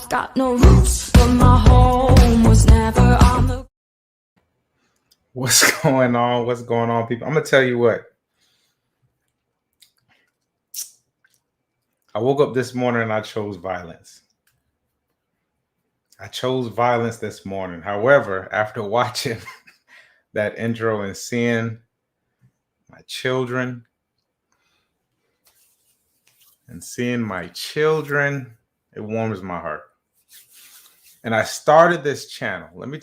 I've got no roots, but my home was never on the. What's going on? What's going on, people? I'm gonna tell you what. I woke up this morning and I chose violence. I chose violence this morning. However, after watching that intro and seeing my children it warms my heart. And I started this channel. Let me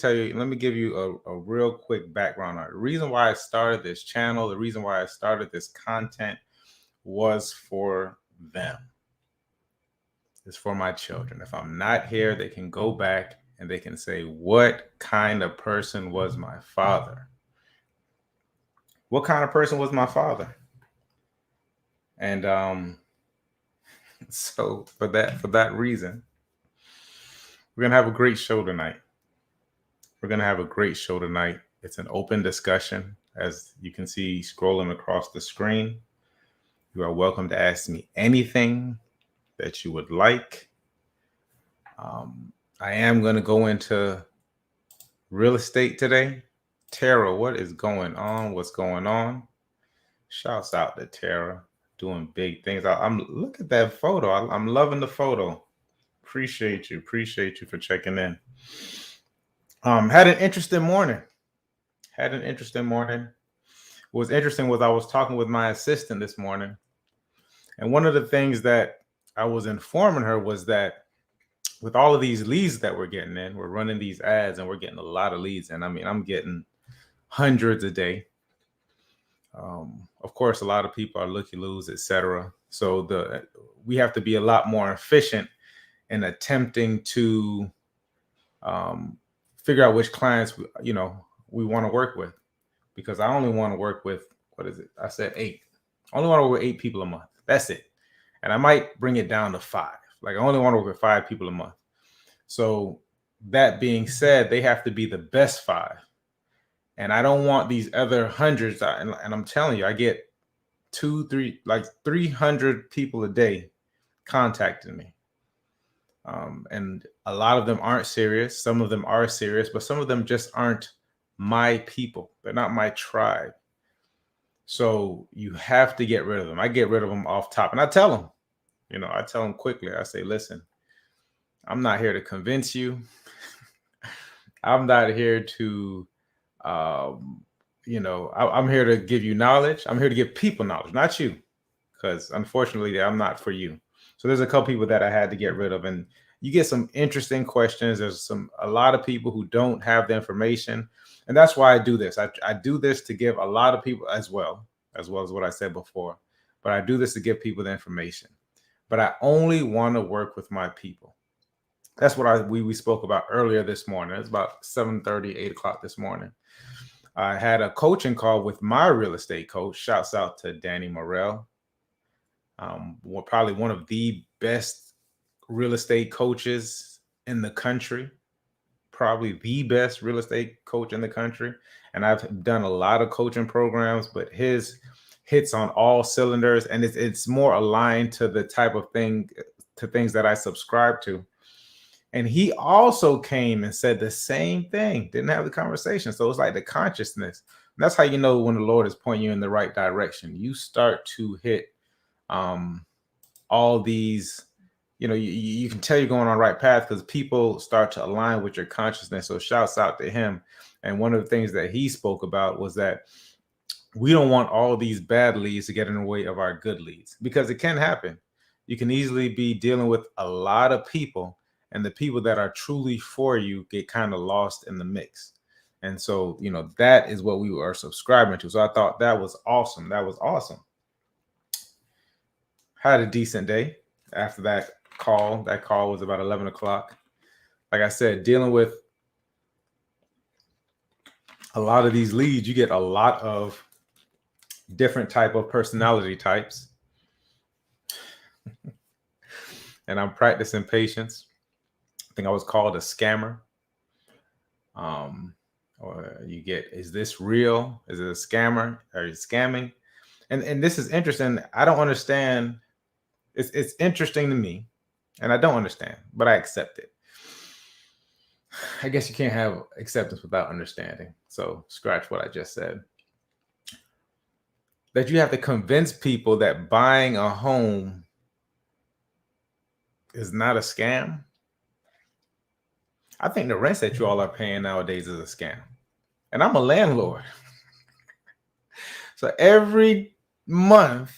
give you a real quick background on it. The reason why I started this channel, the reason why I started this content was for them. It's for my children. If I'm not here, they can go back and they can say, what kind of person was my father? What kind of person was my father? And so for that reason, we're gonna have a great show tonight. It's an open discussion. As you can see scrolling across the screen, you are welcome to ask me anything that you would like. I am going to go into real estate today. Tara, what is going on? What's going on? Shouts out to Tara, doing big things. I'm look at that photo. I'm loving the photo. Appreciate you for checking in. Had an interesting morning. What was interesting was I was talking with my assistant this morning, and one of the things that I was informing her was that with all of these leads that we're getting in, we're running these ads and we're getting a lot of leads. And I mean, I'm getting hundreds a day. Of course, a lot of people are looky-loos, etc. So we have to be a lot more efficient in attempting to figure out which clients we want to work with, because I only want to work with, what is it? I said 8. I only want to work with 8 people a month. That's it. And I might bring it down to 5. Like I only want to work with 5 people a month. So that being said, they have to be the best 5. And I don't want these other hundreds. And I'm telling you, I get 300 people a day contacting me. And a lot of them aren't serious. Some of them are serious, but some of them just aren't my people. They're not my tribe. So you have to get rid of them. I get rid of them off top, and I tell them, quickly. I say, listen, I'm not here to convince you. I'm not here to, I'm here to give you knowledge. I'm here to give people knowledge, not you, because unfortunately, I'm not for you. So there's a couple people that I had to get rid of, and you get some interesting questions. There's a lot of people who don't have the information, and that's why I do this. I do this to give a lot of people as well as what I said before, but I do this to give people the information. But I only want to work with my people. That's what we spoke about earlier this morning. It's about 7:30, 8 o'clock this morning. I had a coaching call with my real estate coach. Shouts out to Danny Morrell. Probably one of the best real estate coaches in the country. Probably the best real estate coach in the country. And I've done a lot of coaching programs, but his hits on all cylinders, and it's more aligned to the type of things that I subscribe to. And he also came and said the same thing, didn't have the conversation. So it's like the consciousness. And that's how you know when the Lord is pointing you in the right direction. You start to hit all these, you can tell you're going on the right path because people start to align with your consciousness. So shouts out to him. And one of the things that he spoke about was that we don't want all these bad leads to get in the way of our good leads, because it can happen. You can easily be dealing with a lot of people, and the people that are truly for you get kind of lost in the mix. And so, that is what we are subscribing to. So I thought that was awesome. Had a decent day after that call. That call was about 11 o'clock. Like I said, dealing with a lot of these leads, you get a lot of different type of personality types. And I'm practicing patience. I think I was called a scammer. Or you get, is this real? Is it a scammer? Are you scamming? And this is interesting. I don't understand. It's interesting to me, and I don't understand, but I accept it. I guess you can't have acceptance without understanding. So scratch what I just said. That you have to convince people that buying a home is not a scam. I think the rents that you all are paying nowadays is a scam. And I'm a landlord. So every month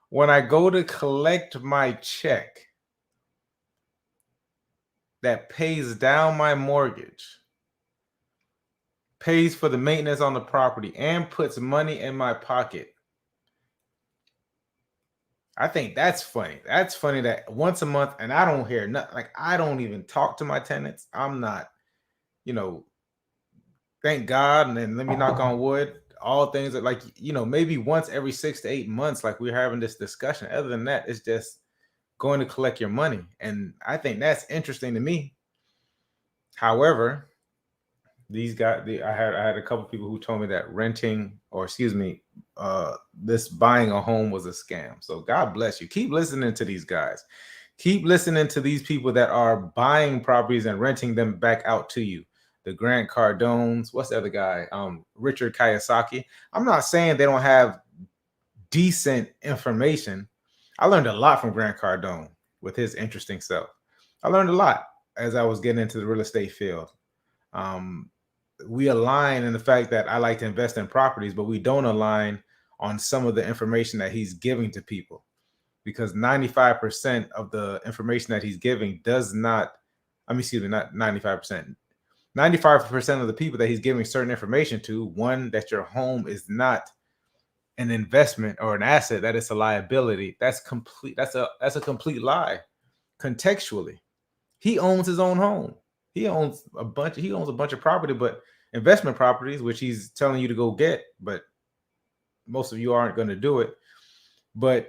when I go to collect my check that pays down my mortgage, pays for the maintenance on the property, and puts money in my pocket, I think that's funny. That's funny that once a month, and I don't hear nothing. Like, I don't even talk to my tenants. I'm not, you know, thank God, and then let me knock on wood. All things that, like, maybe once every 6 to 8 months, like we're having this discussion. Other than that, it's just going to collect your money. And I think that's interesting to me. However, these guys, I had a couple people who told me that renting, or excuse me, this buying a home was a scam. So God bless you. Keep listening to these guys. Keep listening to these people that are buying properties and renting them back out to you. The Grant Cardones, what's the other guy? Richard Kiyosaki. I'm not saying they don't have decent information. I learned a lot from Grant Cardone with his interesting self. I learned a lot as I was getting into the real estate field. We align in the fact that I like to invest in properties, but we don't align on some of the information that he's giving to people, because 95% of the information that he's giving does not, not 95%. 95% of the people that he's giving certain information to, one, that your home is not an investment or an asset, that it's a liability. That's complete. That's a complete lie. Contextually, he owns his own home. He owns a bunch of property, but investment properties, which he's telling you to go get, but most of you aren't going to do it.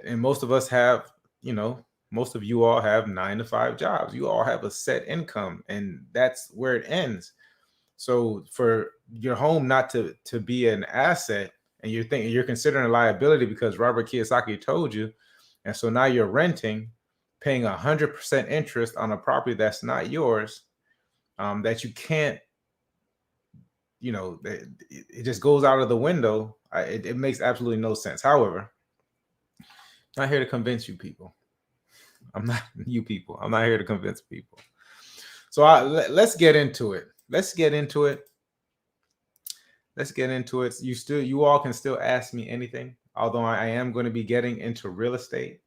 And most of us have, most of you all have 9 to 5 jobs. You all have a set income, and that's where it ends. So for your home not to be an asset, and you're considering a liability because Robert Kiyosaki told you, and so now you're renting, paying 100% interest on a property that's not yours, that you can't, it just goes out of the window. It makes absolutely no sense. However, I'm not here to convince you people. I'm not you people. I'm not here to convince people. So let's get into it. You all can still ask me anything, although I am going to be getting into real estate.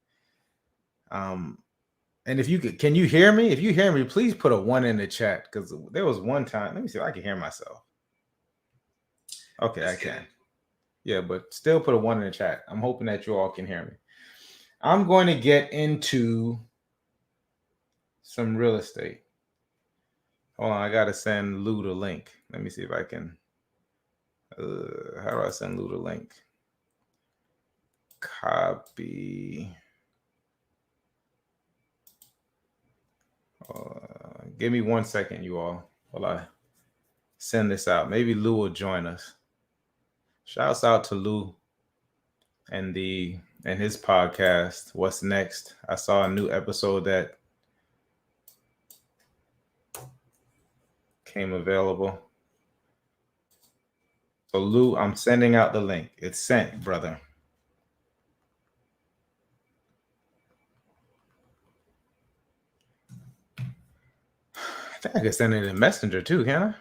And if you can you hear me? If you hear me, please put a 1 in the chat, because there was one time. Let me see if I can hear myself. Okay, I can. Yeah, but still put a 1 in the chat. I'm hoping that you all can hear me. I'm going to get into some real estate. Hold on, I got to send Lou the link. Let me see if I can. How do I send Lou the link? Copy. Give me 1 second, you all, while I send this out. Maybe Lou will join us. Shouts out to Lou and his podcast, What's Next. I saw a new episode that came available. So Lou, I'm sending out the link. It's sent, brother. I think I can send it in Messenger too, can I?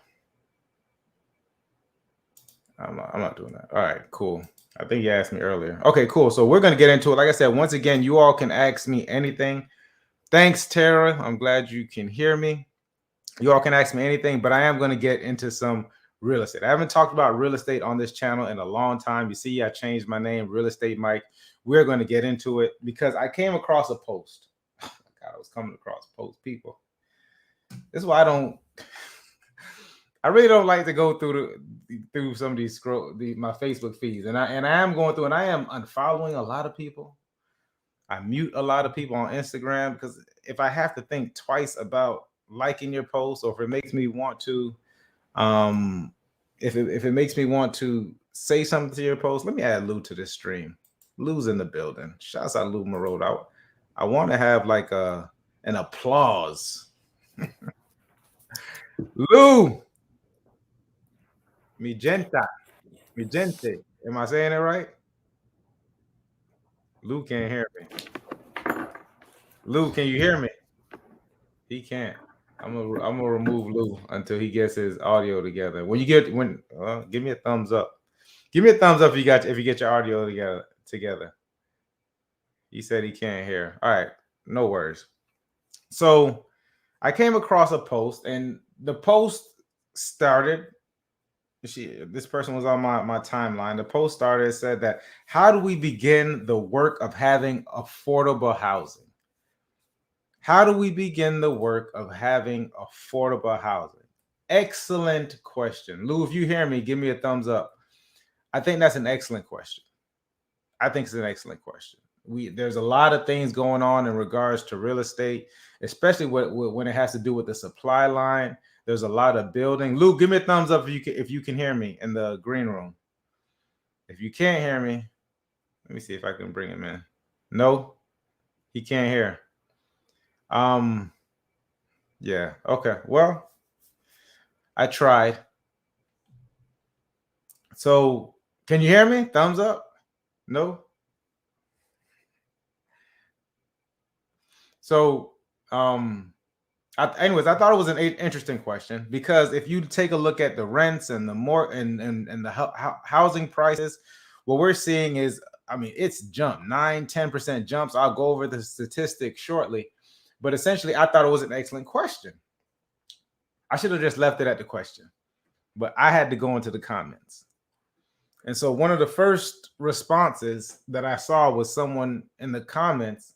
I'm not doing that. All right, cool. I think you asked me earlier. Okay, cool. So we're going to get into it. Like I said, once again, you all can ask me anything. Thanks, Tara. I'm glad you can hear me. You all can ask me anything, but I am going to get into some real estate. I haven't talked about real estate on this channel in a long time. You see, I changed my name, Real Estate Mike. We're going to get into it because I came across a post. God, I was coming across posts, people. This is why I really don't like to go through some of these my Facebook feeds, and I am going through, and I am unfollowing a lot of people. I mute a lot of people on Instagram, because if I have to think twice about liking your post, or if it makes me want to, if it makes me want to say something to your post, let me add Lou to this stream. Lou's in the building. Shouts out Lou Marode out. I want to have like an applause. Lou, mi gente. Am I saying it right? Lou can't hear me. Lou, can you hear me? He can't. I'm gonna remove Lou until he gets his audio together. Give me a thumbs up. Give me a thumbs up if you get your audio together. He said he can't hear. All right, no worries. So I came across a post, and the post started. This person was on my timeline. The post started, said that, how do we begin the work of having affordable housing? How do we begin the work of having affordable housing? Excellent question. Lou, if you hear me, give me a thumbs up. I think that's an excellent question. I think it's an excellent question. There's a lot of things going on in regards to real estate, especially when it has to do with the supply line. There's a lot of building. Lou, give me a thumbs up if you can hear me in the green room. If you can't hear me, let me see if I can bring him in. No, he can't hear. Yeah. Okay. Well, I tried. So, can you hear me? Thumbs up? No. So, anyways, I thought it was an interesting question, because if you take a look at the rents and the housing prices, what we're seeing is, it's jumped 9-10% jumps. I'll go over the statistics shortly, but essentially, I thought it was an excellent question. I should have just left it at the question, but I had to go into the comments. And so one of the first responses that I saw was someone in the comments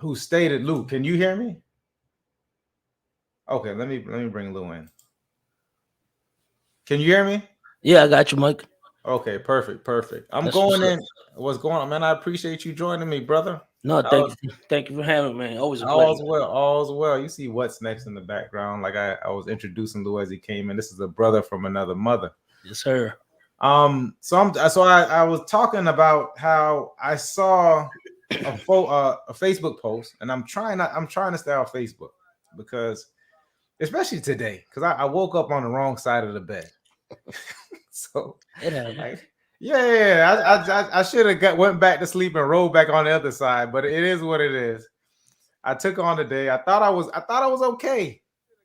who stated, Lou, can you hear me? Okay, let me bring Lou in. Can you hear me? Yeah, I got you, Mike. Okay, perfect. That's going in. What's going on, man? I appreciate you joining me, brother. No, thank you for having me, man. Always a pleasure. All's well. You see what's next in the background. Like I was introducing Lou as he came in. This is a brother from another mother. Yes, sir. So I was talking about how I saw a Facebook post, and I'm trying to stay off Facebook, because especially today, because I woke up on the wrong side of the bed. So I should have went back to sleep and rolled back on the other side, but it is what it is. I took on the day. I thought I was okay.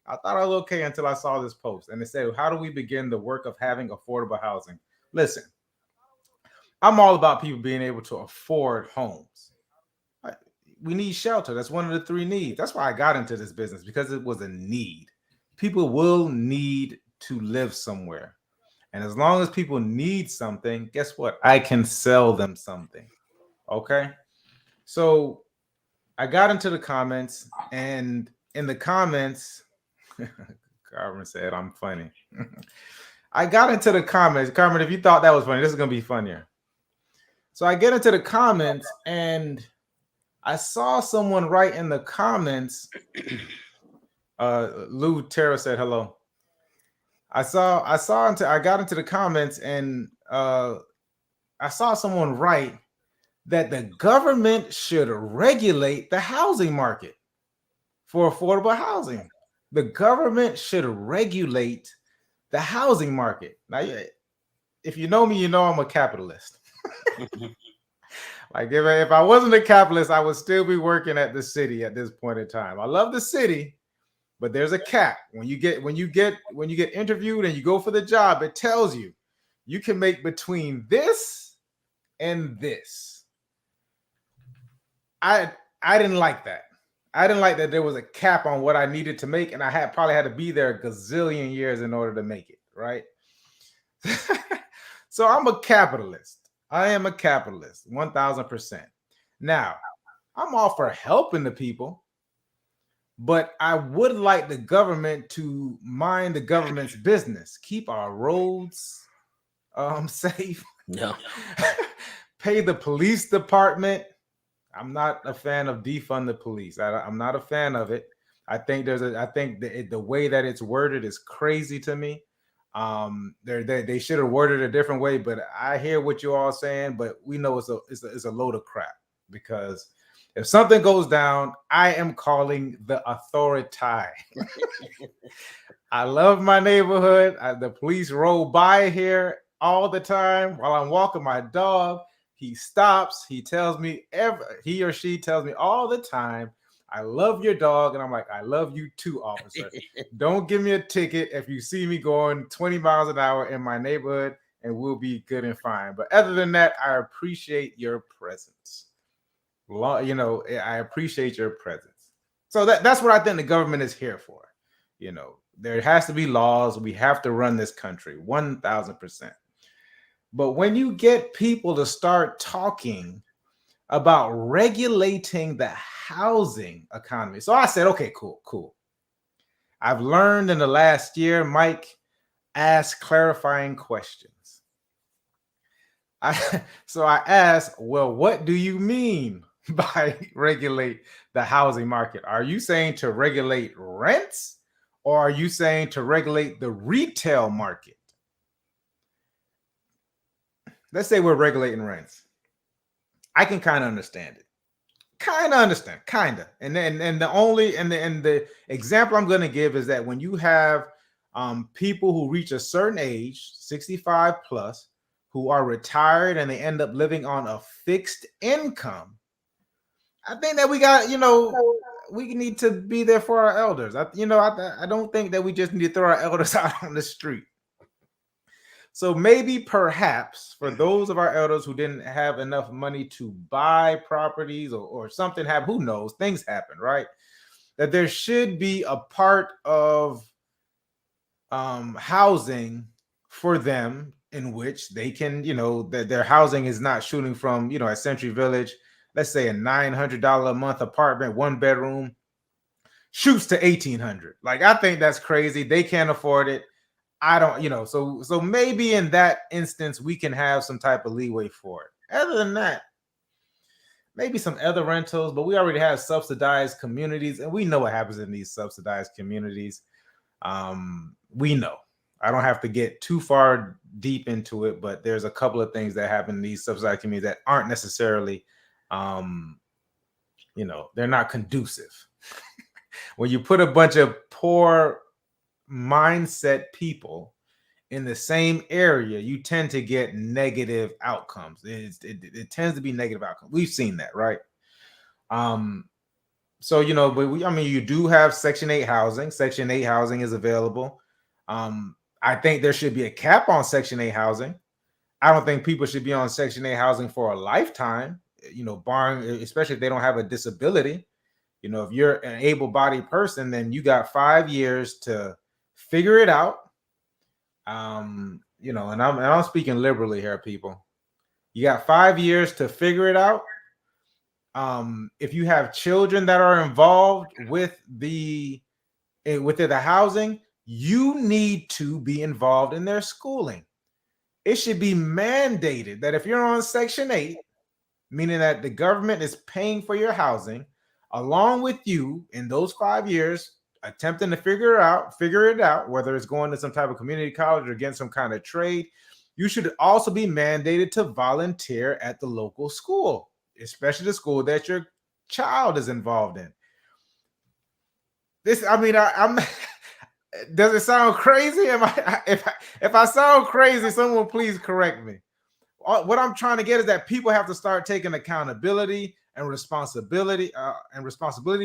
I thought I was okay until I saw this post, and it said, how do we begin the work of having affordable housing? Listen, I'm all about people being able to afford homes. We need shelter. That's one of the 3 needs. That's why I got into this business, because it was a need. People will need to live somewhere. And as long as people need something, guess what? I can sell them something. Okay? So I got into the comments, and in the comments, Carmen said, I'm funny. I got into the comments. Carmen, if you thought that was funny, this is going to be funnier. So I get into the comments, and I saw someone write in the comments. Lou Terra said hello. I got into the comments, and I saw someone write that the government should regulate the housing market for affordable housing. The government should regulate the housing market. Now, if you know me, you know I'm a capitalist. Like if I wasn't a capitalist, I would still be working at the city at this point in time. I love the city, but there's a cap. When you get interviewed and you go for the job, it tells you can make between this and this. I didn't like that. I didn't like that there was a cap on what I needed to make, and I probably had to be there a gazillion years in order to make it, right? So I'm a capitalist. I am a capitalist, 1000%. Now, I'm all for helping the people, but I would like the government to mind the government's business, keep our roads safe. Yeah. Pay the police department. I'm not a fan of defund the police. I'm not a fan of it. I think the way that it's worded is crazy to me. They should have worded it a different way, but I hear what you all saying, but we know it's a load of crap, because If something goes down, I am calling the authority. I love my neighborhood. The police roll by here all the time while I'm walking my dog. He stops. He tells me he or she tells me all the time, I love your dog. And I'm like, I love you too, officer. Don't give me a ticket if you see me going 20 miles an hour in my neighborhood, and we'll be good and fine. But other than that, I appreciate your presence. You know, I appreciate your presence. So that's what I think the government is here for. You know, there has to be laws. We have to run this country 1000%. But when you get people to start talking about regulating the housing economy. So I said, okay, cool. I've learned in the last year, Mike, ask clarifying questions. So I asked, well, what do you mean by regulate the housing market? Are you saying to regulate rents, or are you saying to regulate the retail market? Let's say we're regulating rents. I can kind of understand it. And the example I'm going to give is that when you have people who reach a certain age, 65 plus, who are retired and they end up living on a fixed income, I think that we got, we need to be there for our elders. I don't think that we just need to throw our elders out on the street. So maybe perhaps for those of our elders who didn't have enough money to buy properties or something happened, who knows, things happen, right? That there should be a part of housing for them in which they can, that their housing is not shooting from, at Century Village, let's say a $900 a month apartment, 1 bedroom, shoots to $1,800. Like, I think that's crazy. They can't afford it. I don't, so maybe in that instance, we can have some type of leeway for it. Other than that, maybe some other rentals, but we already have subsidized communities, and we know what happens in these subsidized communities. We know. I don't have to get too far deep into it, but there's a couple of things that happen in these subsidized communities that aren't necessarily, they're not conducive. When you put a bunch of poor mindset people in the same area, you tend to get negative outcomes. It tends to be negative outcomes. We've seen that, right? So you do have Section 8 housing. Section 8 housing is available. I think there should be a cap on Section 8 housing. I don't think people should be on Section 8 housing for a lifetime, barring, especially if they don't have a disability. If you're an able-bodied person, then you got 5 years to figure it out. And I'm speaking liberally here, people. You got 5 years to figure it out. If you have children that are involved with the housing, you need to be involved in their schooling. It should be mandated that if you're on Section 8, meaning that the government is paying for your housing, along with you in those 5 years, attempting to figure it out, whether it's going to some type of community college or getting some kind of trade, you should also be mandated to volunteer at the local school, especially the school that your child is involved in. I'm does it sound crazy? If I sound crazy, someone please correct me. What I'm trying to get is that people have to start taking accountability and responsibility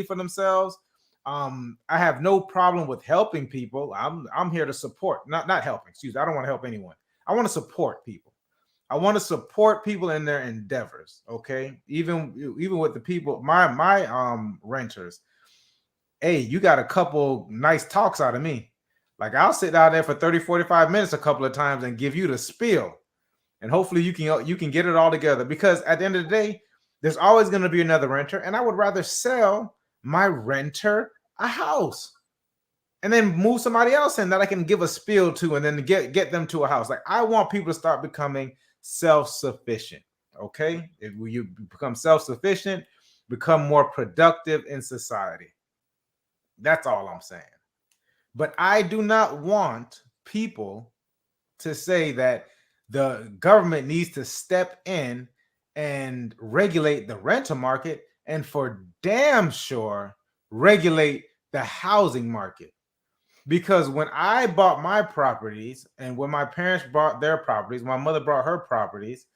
for themselves. I have no problem with helping people. I'm here to support, not helping. Excuse me. I don't want to help anyone. I want to support people. I want to support people in their endeavors. Okay, even with the people, my renters. Hey, you got a couple nice talks out of me. Like, I'll sit down there for 30, 45 minutes a couple of times and give you the spiel. And hopefully you can get it all together, because at the end of the day, there's always going to be another renter, and I would rather sell my renter a house and then move somebody else in that I can give a spiel to, and then get them to a house. Like, I want people to start becoming self-sufficient. Okay, if you become self-sufficient, become more productive in society. That's all I'm saying. But I do not want people to say that the government needs to step in and regulate the rental market and for damn sure regulate the housing market. Because when I bought my properties and when my parents bought their properties, my mother bought her properties,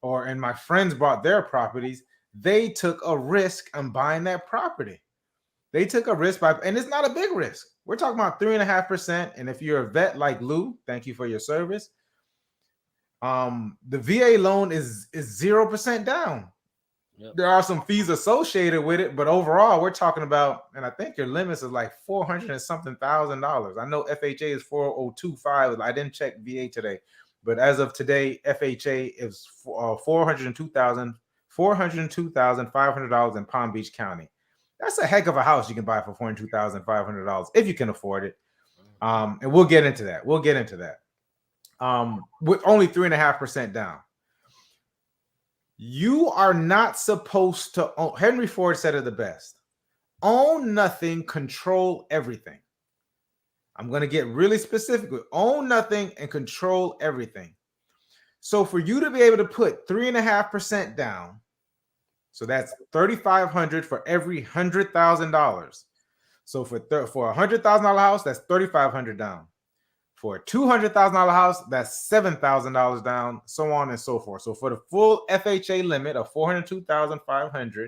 and my friends bought their properties, they took a risk on buying that property. They took a risk and it's not a big risk. We're talking about 3.5%. And if you're a vet like Lou, thank you for your service. The VA loan is 0% down. Yep. There are some fees associated with it, but overall, we're talking about, and I think your limits is like $400 and something thousand. I know FHA is 402.5. I didn't check VA today, but as of today, FHA is $402,500 in Palm Beach County. That's a heck of a house you can buy for $402,500 if you can afford it. And we'll get into that. With only 3.5% down. You are not supposed to own. Henry Ford said it the best. Own nothing, control everything. I'm going to get really specific with own nothing and control everything. So for you to be able to put 3.5% down, so that's $3,500 for every $100,000. So for a $100,000 house, that's $3,500 down. For a $200,000 house, that's $7,000 down, so on and so forth. So for the full FHA limit of $402,500,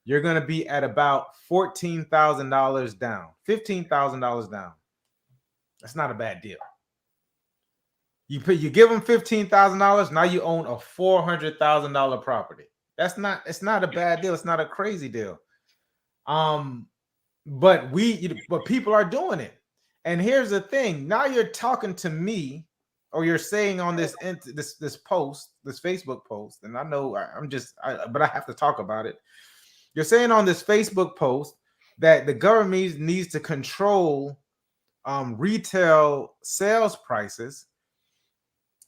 you're going to be at about $14,000 down, $15,000 down. That's not a bad deal. You give them $15,000, now you own a $400,000 property. It's not a bad deal. It's not a crazy deal. But people are doing it. And here's the thing. Now you're talking to me, or you're saying on this post, this Facebook post, and I know but I have to talk about it. You're saying on this Facebook post that the government needs to control retail sales prices.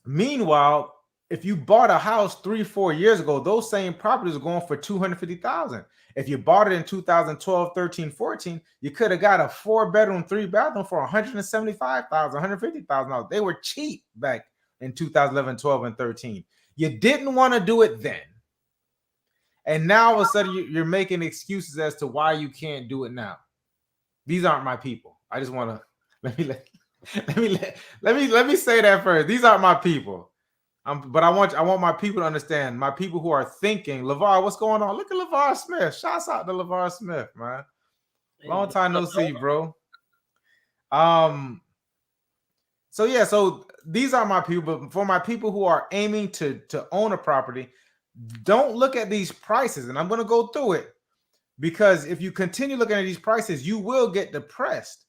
Meanwhile, if you bought a house 3-4 years ago, those same properties are going for $250,000. If you bought it in 2012, 13, 14, you could have got a 4-bedroom, 3-bathroom for $175,000, $150,000. They were cheap back in 2011, 12, and 13. You didn't want to do it then. And now all of a sudden you're making excuses as to why you can't do it now. These aren't my people. I just want to let me say that first. These aren't my people. But I want my people to understand. My people who are thinking, LeVar, what's going on? Look at LeVar Smith. Shouts out to LeVar Smith, man. Long time no see, bro. So these are my people. But for my people who are aiming to own a property, don't look at these prices. And I'm going to go through it, because if you continue looking at these prices, you will get depressed.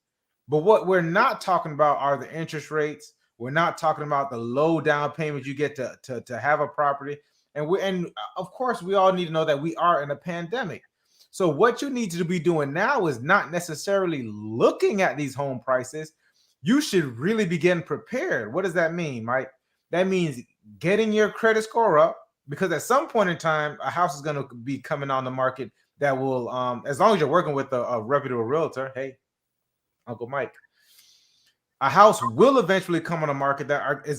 But what we're not talking about are the interest rates. We're not talking about the low down payment you get to have a property. And of course, we all need to know that we are in a pandemic. So what you need to be doing now is not necessarily looking at these home prices. You should really be getting prepared. What does that mean, Mike? That means getting your credit score up, because at some point in time, a house is going to be coming on the market that will, as long as you're working with a reputable realtor, hey, Uncle Mike, a house will eventually come on the market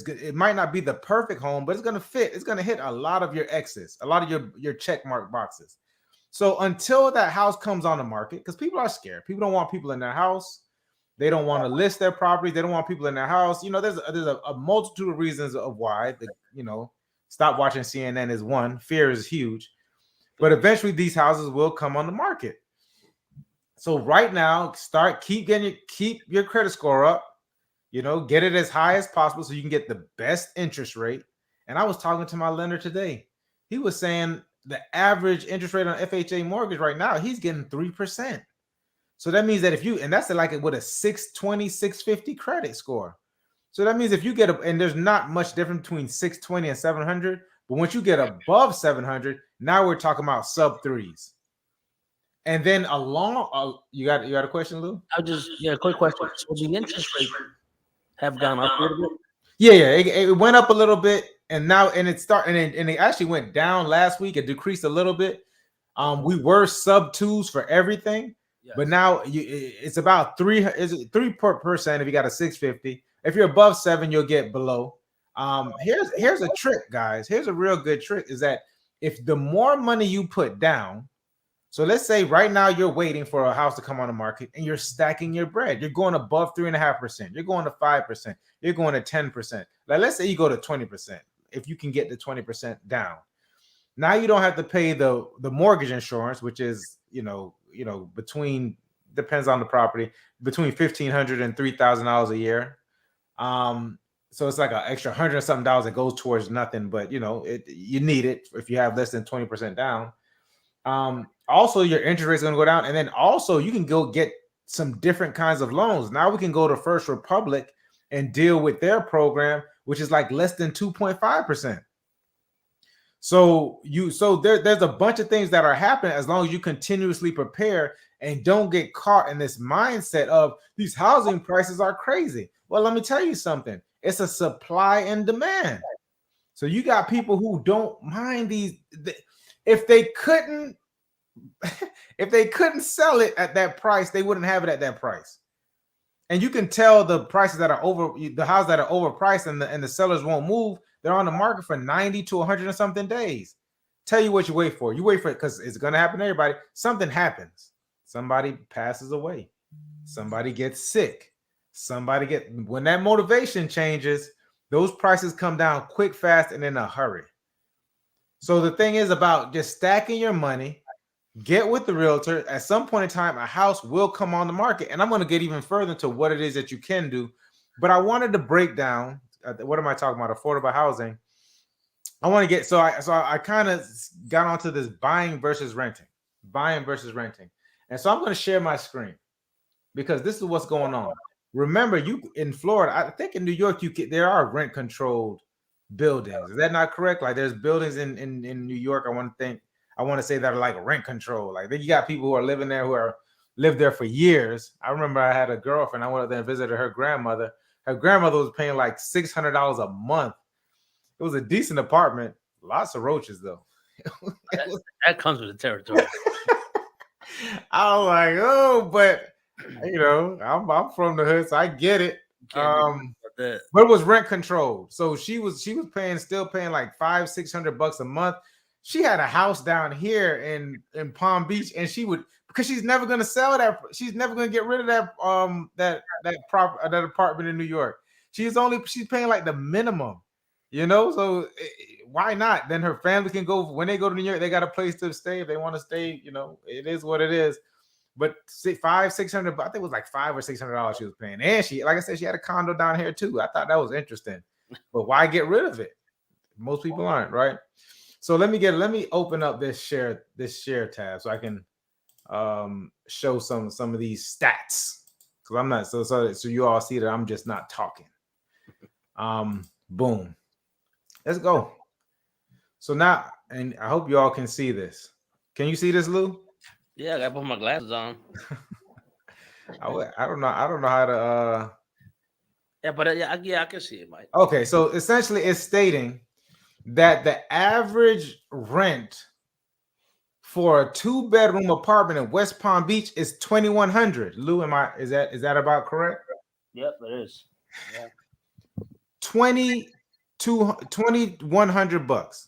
it might not be the perfect home, but it's going to fit. It's going to hit a lot of your X's, a lot of your check mark boxes. So until that house comes on the market, because people are scared. People don't want people in their house. They don't want to list their property. They don't want people in their house. You know, there's a multitude of reasons of why. Stop watching CNN is one. Fear is huge. But eventually these houses will come on the market. So right now, keep your credit score up. Get it as high as possible so you can get the best interest rate. And I was talking to my lender today. He was saying the average interest rate on FHA mortgage right now, he's getting 3%. So that means that and that's like with a 620, 650 credit score. So that means if you get and there's not much difference between 620 and 700, but once you get above 700, now we're talking about sub threes. And then you got a question, Lou? Quick question. So the interest rate have gone up a little bit? Yeah, it went up a little bit, and it actually went down last week. It decreased a little bit. We were sub twos for everything, yes. But now it's about 3% if you got a 650. If you're above 7, you'll get below. Here's a trick, guys. Here's a real good trick: is that if the more money you put down, So let's say right now you're waiting for a house to come on the market and you're stacking your bread. You're going above 3.5%. You're going to 5%. You're going to 10%. Like let's say you go to 20%. If you can get the 20% down, now you don't have to pay the mortgage insurance, which is between, depends on the property, between $1,500 and $3,000 a year. So it's like an extra $100 and something that goes towards nothing, but you need it if you have less than 20% down. Also your interest rate is going to go down, and then also you can go get some different kinds of loans. Now we can go to First Republic and deal with their program, which is like less than 2.5%. So there's a bunch of things that are happening as long as you continuously prepare and don't get caught in this mindset of these housing prices are crazy. Well, let me tell you something. It's a supply and demand. So you got people who don't mind these. If they couldn't sell it at that price, they wouldn't have it at that price. And you can tell the prices that are the houses that are overpriced and the sellers won't move. They're on the market for 90 to 100 and something days. Tell you what you wait for. You wait for it because it's going to happen to everybody. Something happens. Somebody passes away. Somebody gets sick. When that motivation changes, those prices come down quick, fast, and in a hurry. So the thing is about just stacking your money, get with the realtor. At some point in time, a house will come on the market. And I'm going to get even further into what it is that you can do. But I wanted to break down, what am I talking about? Affordable housing. I want to get, so I kind of got onto this buying versus renting. And so I'm going to share my screen because this is what's going on. Remember, you in Florida, I think in New York, there are rent controlled buildings. Is that not correct? Like there's buildings in New York, I want to say that are like rent control. Like you got people who are living there who lived there for years. I remember I had a girlfriend. I went up there and visited her grandmother. Her grandmother was paying like $600 a month. It was a decent apartment. Lots of roaches though. That comes with the territory. I was like, oh, but I'm from the hood, so I get it. But it was rent controlled. So she was still paying like $500-600 a month. She had a house down here in Palm Beach, and because she's never going to sell that. She's never going to get rid of that that apartment in New York. She's paying like the minimum, so why not? Then her family can go, when they go to New York, they got a place to stay. If they want to stay, it is what it is. But $500-600, I think it was like $500 or $600 she was paying. And she, like I said, she had a condo down here too. I thought that was interesting. But why get rid of it? Most people aren't, right? So let me open up this share tab so I can show some of these stats. Because I'm not so you all see that I'm just not talking. Boom. Let's go. So now, and I hope you all can see this. Can you see this, Lou? Yeah, I gotta put my glasses on. I don't know how to. Yeah, but I can see it, Mike. Okay, so essentially, it's stating that the average rent for a 2-bedroom apartment in West Palm Beach is $2,100. Lou, is that about correct? Yep, it is. Yeah. $2,100.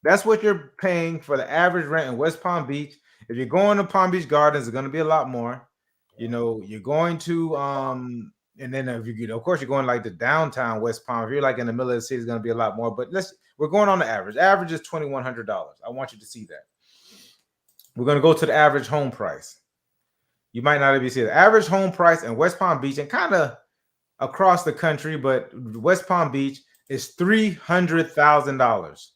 That's what you're paying for the average rent in West Palm Beach. If you're going to Palm Beach Gardens, it's going to be a lot more. You're going to and then if you of course you're going like the downtown West Palm. If you're like in the middle of the city, it's going to be a lot more. But we're going on the average. Average is $2,100. I want you to see that. We're going to go to the average home price. You might not even see the average home price in West Palm Beach and kind of across the country, but West Palm Beach is $300,000.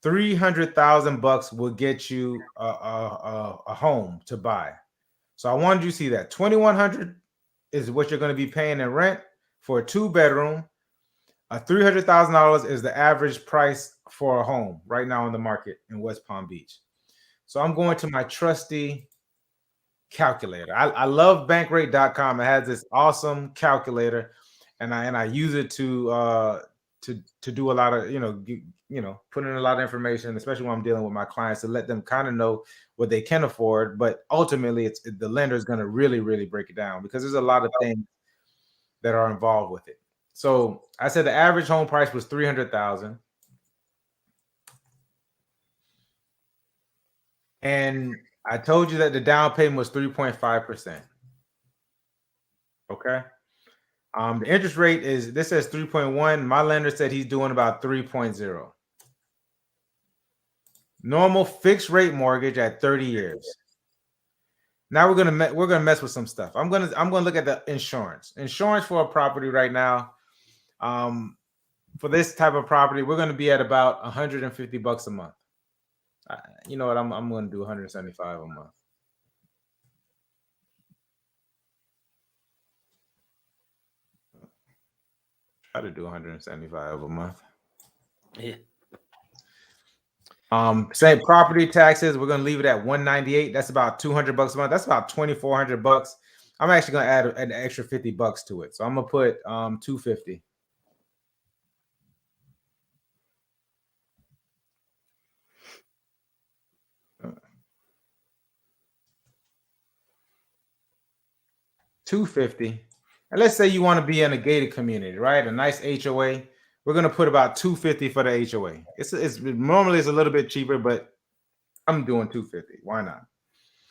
$300,000 will get you a home to buy. So I wanted you to see that $2,100 is what you're going to be paying in rent for a 2-bedroom. $300,000 is the average price for a home right now in the market in West Palm Beach. So I'm going to my trusty calculator. I love Bankrate.com. It has this awesome calculator, and I use it to do a lot of put in a lot of information, especially when I'm dealing with my clients, to let them kind of know what they can afford. But ultimately, the lender is going to really, really break it down because there's a lot of things that are involved with it. So I said the average home price was $300,000. And I told you that the down payment was 3.5%. Okay. The interest rate is, this says 3.1. My lender said he's doing about 3.0. Normal fixed rate mortgage at 30 years. Now we're gonna mess with some stuff. I'm gonna look at the insurance. Insurance for a property right now. For this type of property, we're gonna be at about $150 a month. You know what? I'm gonna do 175 a month. Try to do 175 a month. Yeah. Same property taxes, we're gonna leave it at 198. That's about $200 a month. That's about $2,400. I'm actually gonna add an extra $50 to it. So I'm gonna put $250. $250. And let's say you want to be in a gated community, right? A nice HOA. We're gonna put about $250 for the HOA. It's normally it's a little bit cheaper, but I'm doing $250. Why not?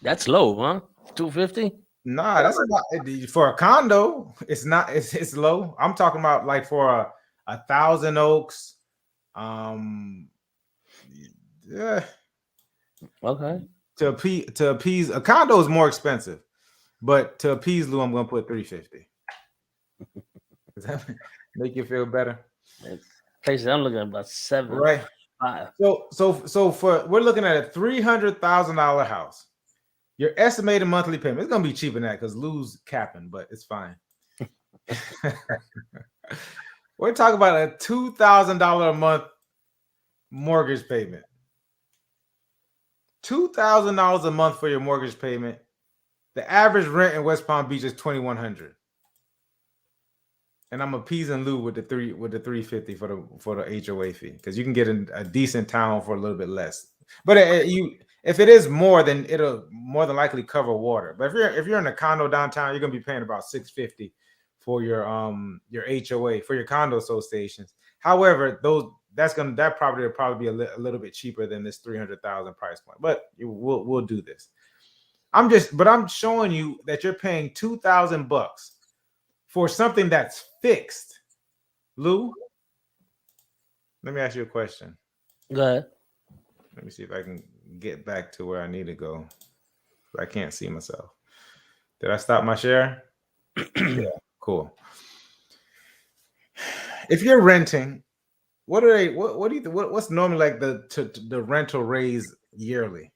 That's low, huh? $250? Nah, that's about for a condo. It's not. It's low. I'm talking about like for a Thousand Oaks. Yeah. Okay. To appease a condo is more expensive, but to appease Lou, I'm gonna put $350. Does that make you feel better? Places I'm looking at about $7. Right. So for we're looking at a $300,000 house. Your estimated monthly payment, it's gonna be cheaper than that because Lou's capping, but it's fine. We're talking about a $2,000 a month mortgage payment. $2,000 a month for your mortgage payment. The average rent in West Palm Beach is $2,100. And I'm appeasing Lou with the $350 for the HOA fee because you can get a decent town for a little bit less. But if it is more, then it'll more than likely cover water. But if you're in a condo downtown, you're gonna be paying about $650 for your HOA for your condo associations. However, that property will probably be a little bit cheaper than this $300,000 price point. But we'll do this. I'm showing you that you're paying $2,000 for something that's fixed. Lou, let me ask you a question. Go ahead. Let me see if I can get back to where I need to go. I can't see myself. Did I stop my share? Yeah, cool. If you're renting, what do you think? What's normally like the rental raise yearly?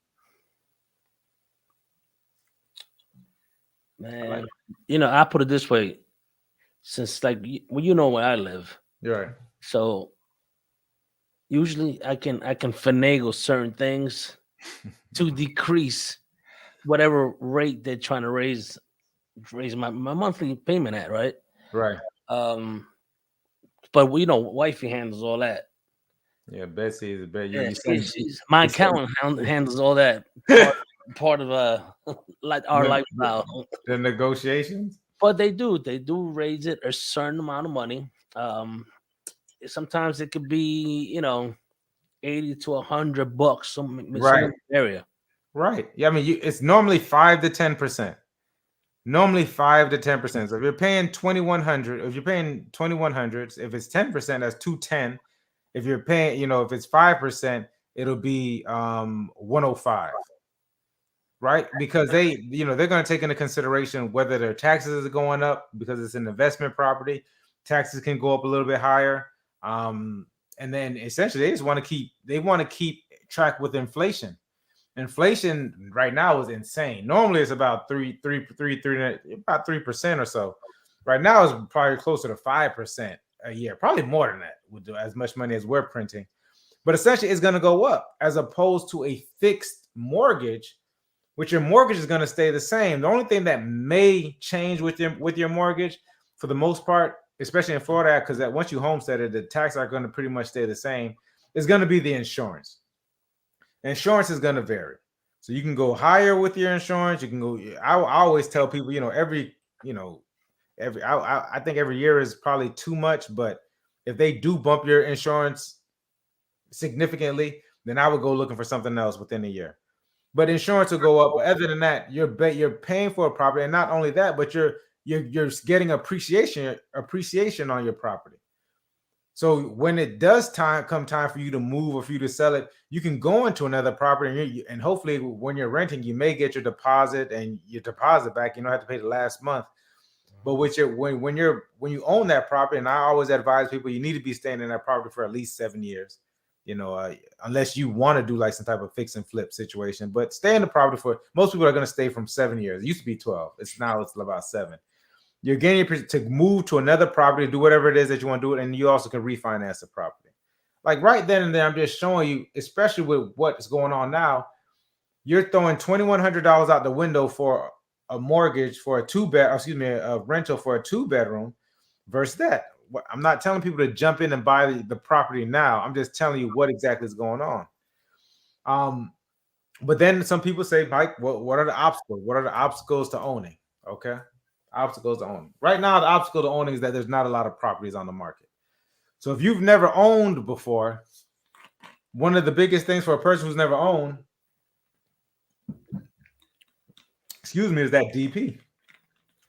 Man, I put it this way. Since you know where I live, You're right. So usually I can finagle certain things to decrease whatever rate they're trying to raise my monthly payment at, right? Right. But wifey handles all that. Yeah, Betsy is better. My accountant handles all that. Part of like our lifestyle. The negotiations. But they do raise it a certain amount of money. Sometimes it could be, $80 to $100 some area. Right. Yeah, I mean, it's normally 5 to 10%. Normally 5 to 10%. So if you're paying $2,100, if you're paying $2,100, if it's 10%, that's $210. If you're paying, if it's 5%, it'll be $105. Right, because they're going to take into consideration whether their taxes are going up because it's an investment property. Taxes can go up a little bit higher, and then essentially they just want to keep track with inflation. Inflation right now is insane. Normally it's about about 3% or so. Right now it's probably closer to 5% a year, probably more than that. We'll do as much money as we're printing, but essentially it's going to go up as opposed to a fixed mortgage. Which your mortgage is going to stay the same. The only thing that may change with your mortgage, for the most part, especially in Florida, because that once you homestead it, the taxes are going to pretty much stay the same, is going to be the insurance. Insurance is going to vary. So you can go higher with your insurance. You can go. I always tell people, I think every year is probably too much, but if they do bump your insurance significantly, then I would go looking for something else within a year. but insurance will go up. But other than that, you're paying for a property, and not only that, but you're getting appreciation on your property. So when it does come time for you to move or for you to sell it, you can go into another property, and hopefully when you're renting, you may get your deposit and your deposit back. You don't have to pay the last month. But when you own that property, and I always advise people, you need to be staying in that property for at least 7 years. Unless you want to do like some type of fix and flip situation, but stay in the property for, most people are going to stay from 7 years. It used to be 12. It's about 7. You're getting to move to another property, do whatever it is that you want to do it, and you also can refinance the property. Like right then and there, I'm just showing you, especially with what's going on now, you're throwing $2,100 out the window for a mortgage for a rental for a 2-bedroom versus that. I'm not telling people to jump in and buy the property now. I'm just telling you what exactly is going on. But then some people say, Mike, what are the obstacles? What are the obstacles to owning? Okay. Obstacles to owning. Right now, the obstacle to owning is that there's not a lot of properties on the market. So if you've never owned before, one of the biggest things for a person who's never owned, is that DP.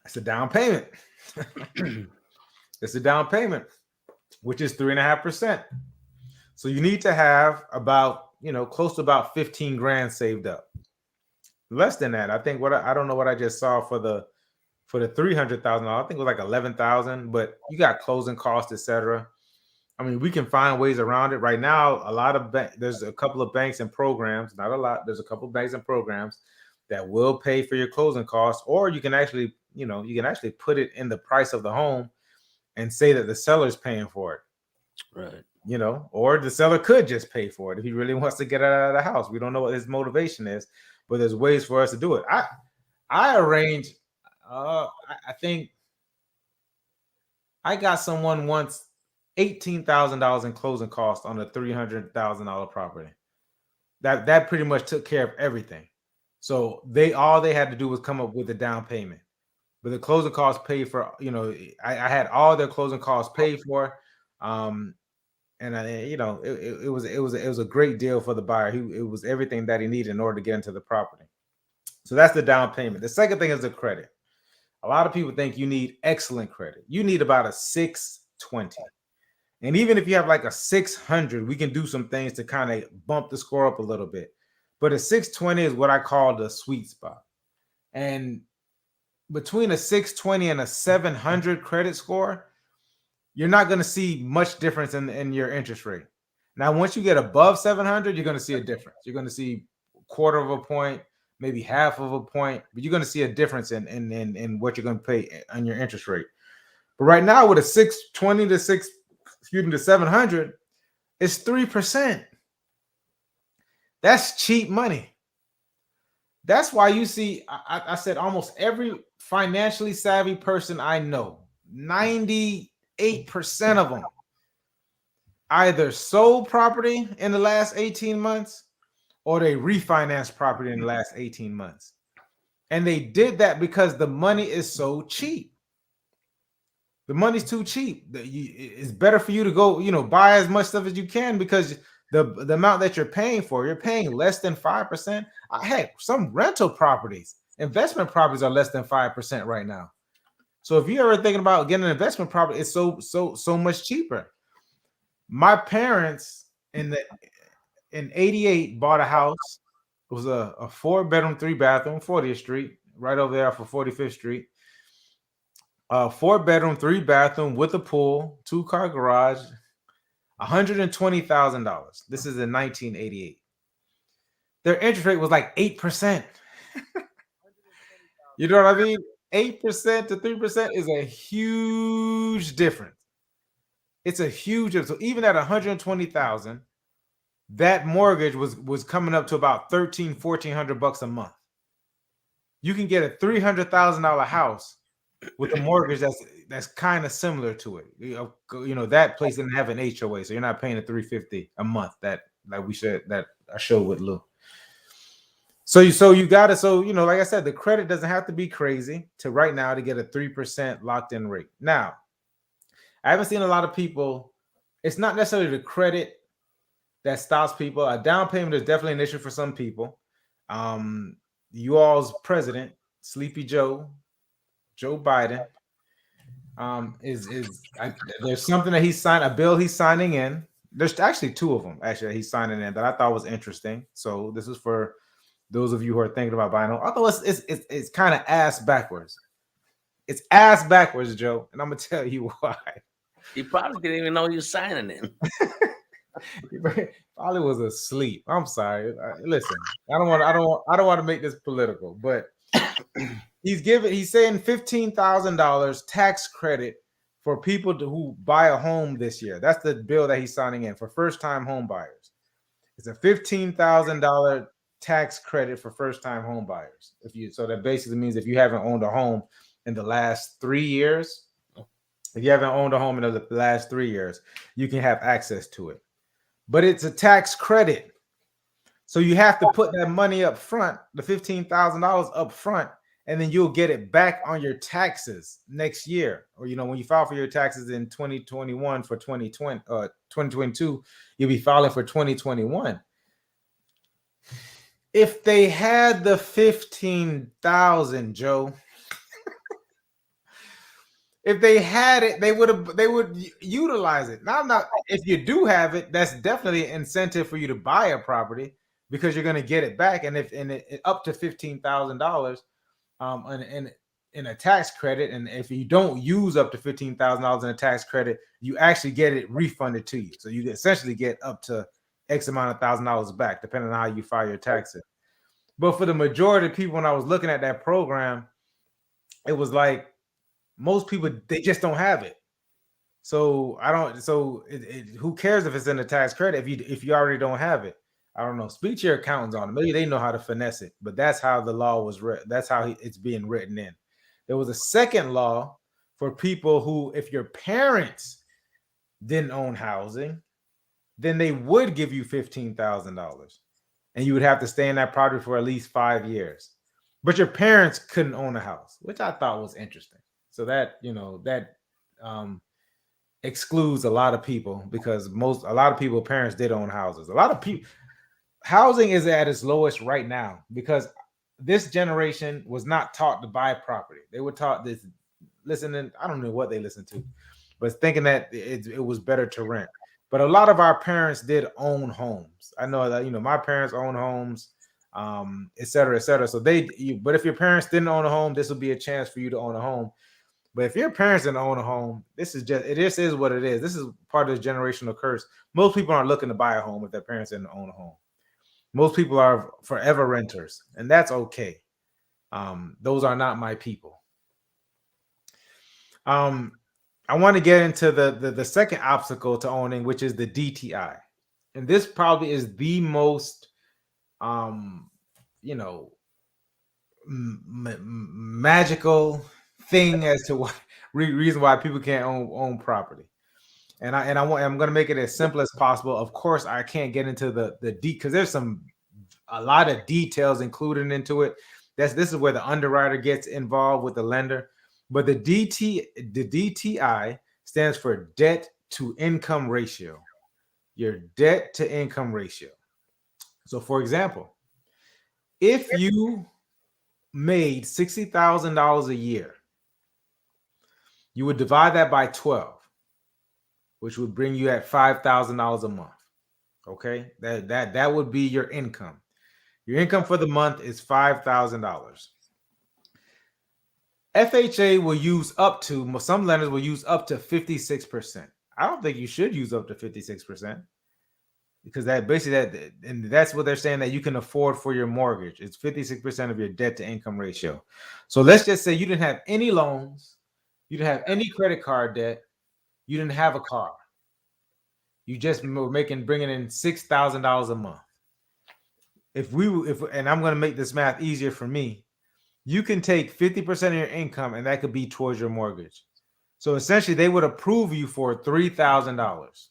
It's a down payment. It's a down payment, which is 3.5%. So you need to have about, close to about 15 grand saved up. Less than that. I think I don't know what I just saw for the $300,000. I think it was like 11,000, but you got closing costs, etc. I mean, we can find ways around it. Right now, there's a couple of banks and programs, not a lot. There's a couple of banks and programs that will pay for your closing costs, or you can actually put it in the price of the home and say that the seller's paying for it. Right. Or the seller could just pay for it if he really wants to get out of the house. We don't know what his motivation is, but there's ways for us to do it. I arranged, I think I got someone once $18,000 in closing costs on a $300,000 property. That pretty much took care of everything. So all they had to do was come up with a down payment. But the closing costs paid for, I had all their closing costs paid for. And it was a great deal for the buyer. It was everything that he needed in order to get into the property. So that's the down payment. The second thing is the credit. A lot of people think you need excellent credit. You need about a 620. And even if you have like a 600, we can do some things to kind of bump the score up a little bit. But a 620 is what I call the sweet spot. And between a 620 and a 700 credit score, you're not going to see much difference in your interest rate. Now, once you get above 700, you're going to see a difference. You're going to see a quarter of a point, maybe half of a point, but you're going to see a difference in what you're going to pay on your interest rate. But right now, with a 620 to 700, it's 3%. That's cheap money. That's why you see, I said almost every financially savvy person I know, 98% of them either sold property in the last 18 months or they refinanced property in the last 18 months. And they did that because the money is so cheap. The money's too cheap. It's better for you to go, buy as much stuff as you can because the amount that you're paying less than 5%. Heck, some rental properties, investment properties are less than 5% right now. So if you're ever thinking about getting an investment property, it's so much cheaper. My parents in 88 bought a house. It was a 4-bedroom, 3-bathroom, 40th Street, right over there for 45th Street. 4-bedroom, 3-bathroom with a pool, 2-car garage, $120,000. This is in 1988. Their interest rate was like 8%. You know what I mean? 8% to 3% is a huge difference. It's a huge difference. So even at 120,000, that mortgage was coming up to about $1,400 a month. You can get a $300,000 house with a mortgage that's kind of similar to it. That place didn't have an HOA, so you're not paying a $350 a month that I showed with Lou. So you got it. So like I said, the credit doesn't have to be crazy to right now to get a 3% locked in rate. Now, I haven't seen a lot of people. It's not necessarily the credit that stops people. A down payment is definitely an issue for some people. You all's president, Sleepy Joe Biden, there's something that he's signed, a bill he's signing in. There's actually two of them actually that he's signing in that I thought was interesting. So this is for those of you who are thinking about buying home. Although it's kind of ass backwards. It's ass backwards, Joe, and I'm gonna tell you why. He probably didn't even know he was signing it. He probably was asleep. I'm sorry. Listen, I don't want to make this political, but he's saying $15,000 tax credit for people who buy a home this year. That's the bill that he's signing in for first-time home buyers. It's a $15,000 tax credit for first-time home buyers. So that basically means if you haven't owned a home in the last 3 years, if you haven't owned a home in the last 3 years, you can have access to it. But it's a tax credit. So you have to put that money up front, the $15,000 up front, and then you'll get it back on your taxes next year. Or, when you file for your taxes in 2021 for 2022, you'll be filing for 2021. If they had the 15,000, Joe, if they had it, they would utilize it. Now, if you do have it, that's definitely an incentive for you to buy a property because you're going to get it back, and it up to $15,000 in a tax credit. And if you don't use up to $15,000 in a tax credit, you actually get it refunded to you. So you essentially get up to X amount of $1,000 back, depending on how you file your taxes. But for the majority of people, when I was looking at that program, it was like most people, they just don't have it. So who cares if it's in the tax credit if you already don't have it? I don't know. Speak to your accountants on it. Maybe they know how to finesse it, but that's how the law was written. That's how it's being written in. There was a second law for people who, if your parents didn't own housing, then they would give you $15,000, and you would have to stay in that property for at least 5 years. But your parents couldn't own a house, which I thought was interesting. So that excludes a lot of people because a lot of people parents did own houses. A lot of people, housing is at its lowest right now because this generation was not taught to buy property. They were taught this, listening. I don't know what they listened to, but thinking that it was better to rent. But a lot of our parents did own homes. I know that my parents own homes, et cetera, et cetera. So but if your parents didn't own a home, this will be a chance for you to own a home. But if your parents didn't own a home, this is what it is. This is part of the generational curse. Most people aren't looking to buy a home if their parents didn't own a home. Most people are forever renters, and that's okay. Those are not my people. I want to get into the second obstacle to owning, which is the DTI. And this probably is the most, magical thing as to what reason why people can't own property. And I'm going to make it as simple as possible. Of course, I can't get into the because there's a lot of details included into it. This is where the underwriter gets involved with the lender. But the DTI stands for debt to income ratio. Your debt to income ratio. So, for example, if you made $60,000 a year, you would divide that by 12, which would bring you at $5,000 a month. Okay, that would be your income. Your income for the month is $5,000. FHA will use some lenders will use up to 56%. I don't think you should use up to 56% because that's what they're saying that you can afford for your mortgage. It's 56% of your debt to income ratio. So let's just say you didn't have any loans, you didn't have any credit card debt, you didn't have a car. You just were bringing in $6,000 a month. And I'm going to make this math easier for me. You can take 50% of your income, and that could be towards your mortgage. So essentially, they would approve you for $3,000.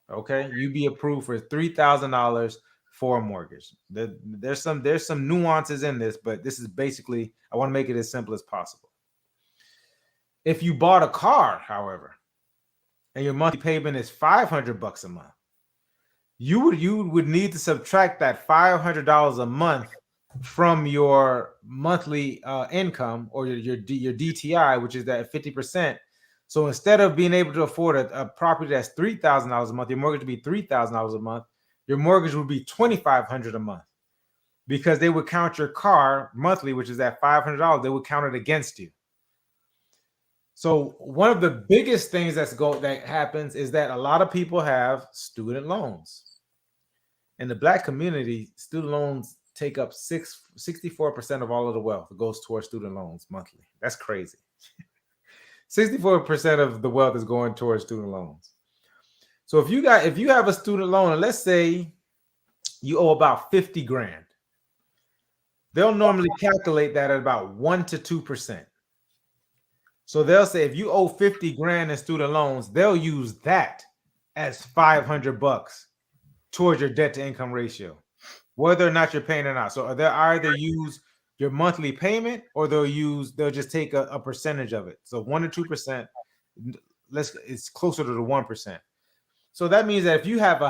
Okay, you'd be approved for $3,000 for a mortgage. There's some nuances in this, but this is basically, I want to make it as simple as possible. If you bought a car, however, and your monthly payment is $500 a month, you would need to subtract that $500 a month from your monthly income, or your DTI, which is that 50%. So instead of being able to afford a property that's $3,000 a month, your mortgage would be $3,000 a month. Your mortgage would be $2,500 a month, because they would count your car monthly, which is that $500. They would count it against you. So one of the biggest things that happens is that a lot of people have student loans. In the Black community, student loans take up 64% of all of the wealth. It goes towards student loans monthly. That's crazy. 64% of the wealth is going towards student loans. So if you have a student loan, and let's say you owe about 50 grand, they'll normally calculate that at about 1 to 2%. So they'll say if you owe 50 grand in student loans, they'll use that as $500 towards your debt to income ratio, whether or not you're paying it out. So they'll either use your monthly payment, or they'll just take a percentage of it. So 1 to 2%, it's closer to the 1%. So that means that if you have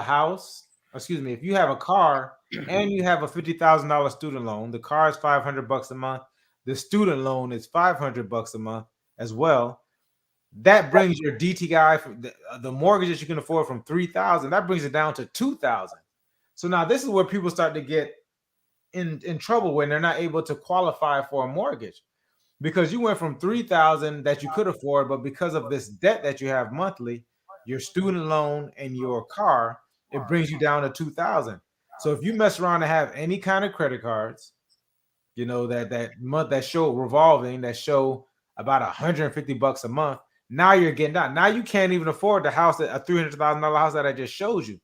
if you have a car and you have a $50,000 student loan, the car is $500 a month, the student loan is $500 a month as well. That brings your DTI, from the mortgage that you can afford, from $3,000. That brings it down to $2,000. So now this is where people start to get in trouble when they're not able to qualify for a mortgage, because you went from $3,000 that you could afford, but because of this debt that you have monthly, your student loan and your car, it brings you down to $2,000. So if you mess around and have any kind of credit cards, that month that show revolving, that show about $150 a month, now you're getting down. Now you can't even afford the house, a $300,000 house that I just showed you.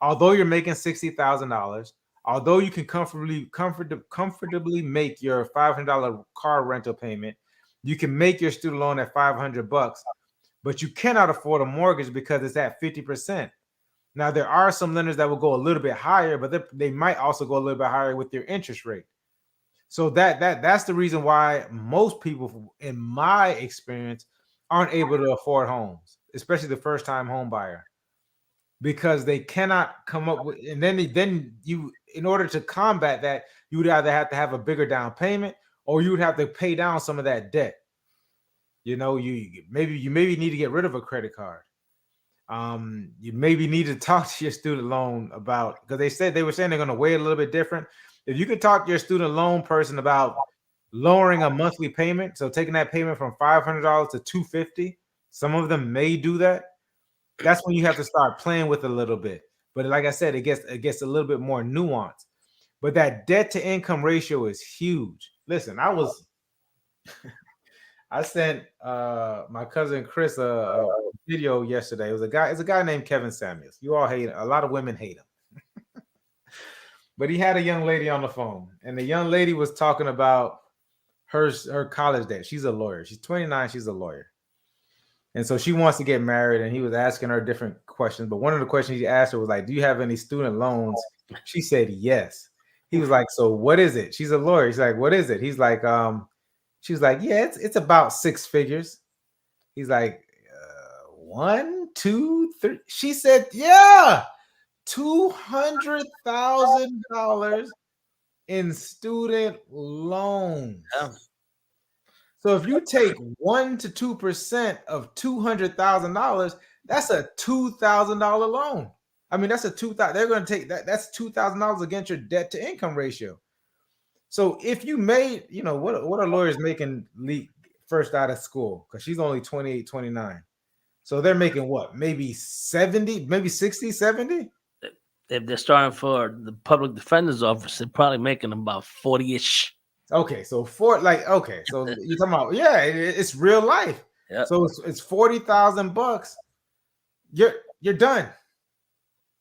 Although you're making $60,000, although you can comfortably make your $500 car rental payment, you can make your student loan at $500, but you cannot afford a mortgage because it's at 50%. Now there are some lenders that will go a little bit higher, but they might also go a little bit higher with their interest rate. So that's the reason why most people, in my experience, aren't able to afford homes, especially the first-time home buyer, because they cannot come up with. And then you, in order to combat that, you would either have to have a bigger down payment, or you would have to pay down some of that debt. You maybe need to get rid of a credit card. You maybe need to talk to your student loan about, because they were saying they're going to weigh it a little bit different. If you could talk to your student loan person about lowering a monthly payment, so taking that payment from $500 to $250, some of them may do that. That's when you have to start playing with a little bit. But like I said, it gets a little bit more nuanced. But that debt to income ratio is huge. Listen, I sent my cousin Chris a video yesterday. It's a guy named Kevin Samuels. You all hate him. A lot of women hate him. But he had a young lady on the phone, and the young lady was talking about her college debt. She's a lawyer. She's 29. She's a lawyer. And so she wants to get married, and he was asking her different questions. But one of the questions he asked her was like, do you have any student loans? She said yes. He was like, so what is it? She's a lawyer. He's like, what is it? He's like, she's like, yeah, it's about 6 figures. He's like, 1, 2, 3. She said, yeah, $200,000 in student loans. Yeah. So if you take 1 to 2% of $200,000, that's a $2,000 loan. I mean, that's a $2,000. They're going to take that. That's $2,000 against your debt to income ratio. So if you made, what are lawyers making first out of school? Because she's only 28, 29. So they're making what? Maybe 70, maybe 60, 70? If they're starting for the public defender's office, they're probably making about 40-ish. Okay, so so you're talking about, it's real life. Yep. So it's $40,000. You're done.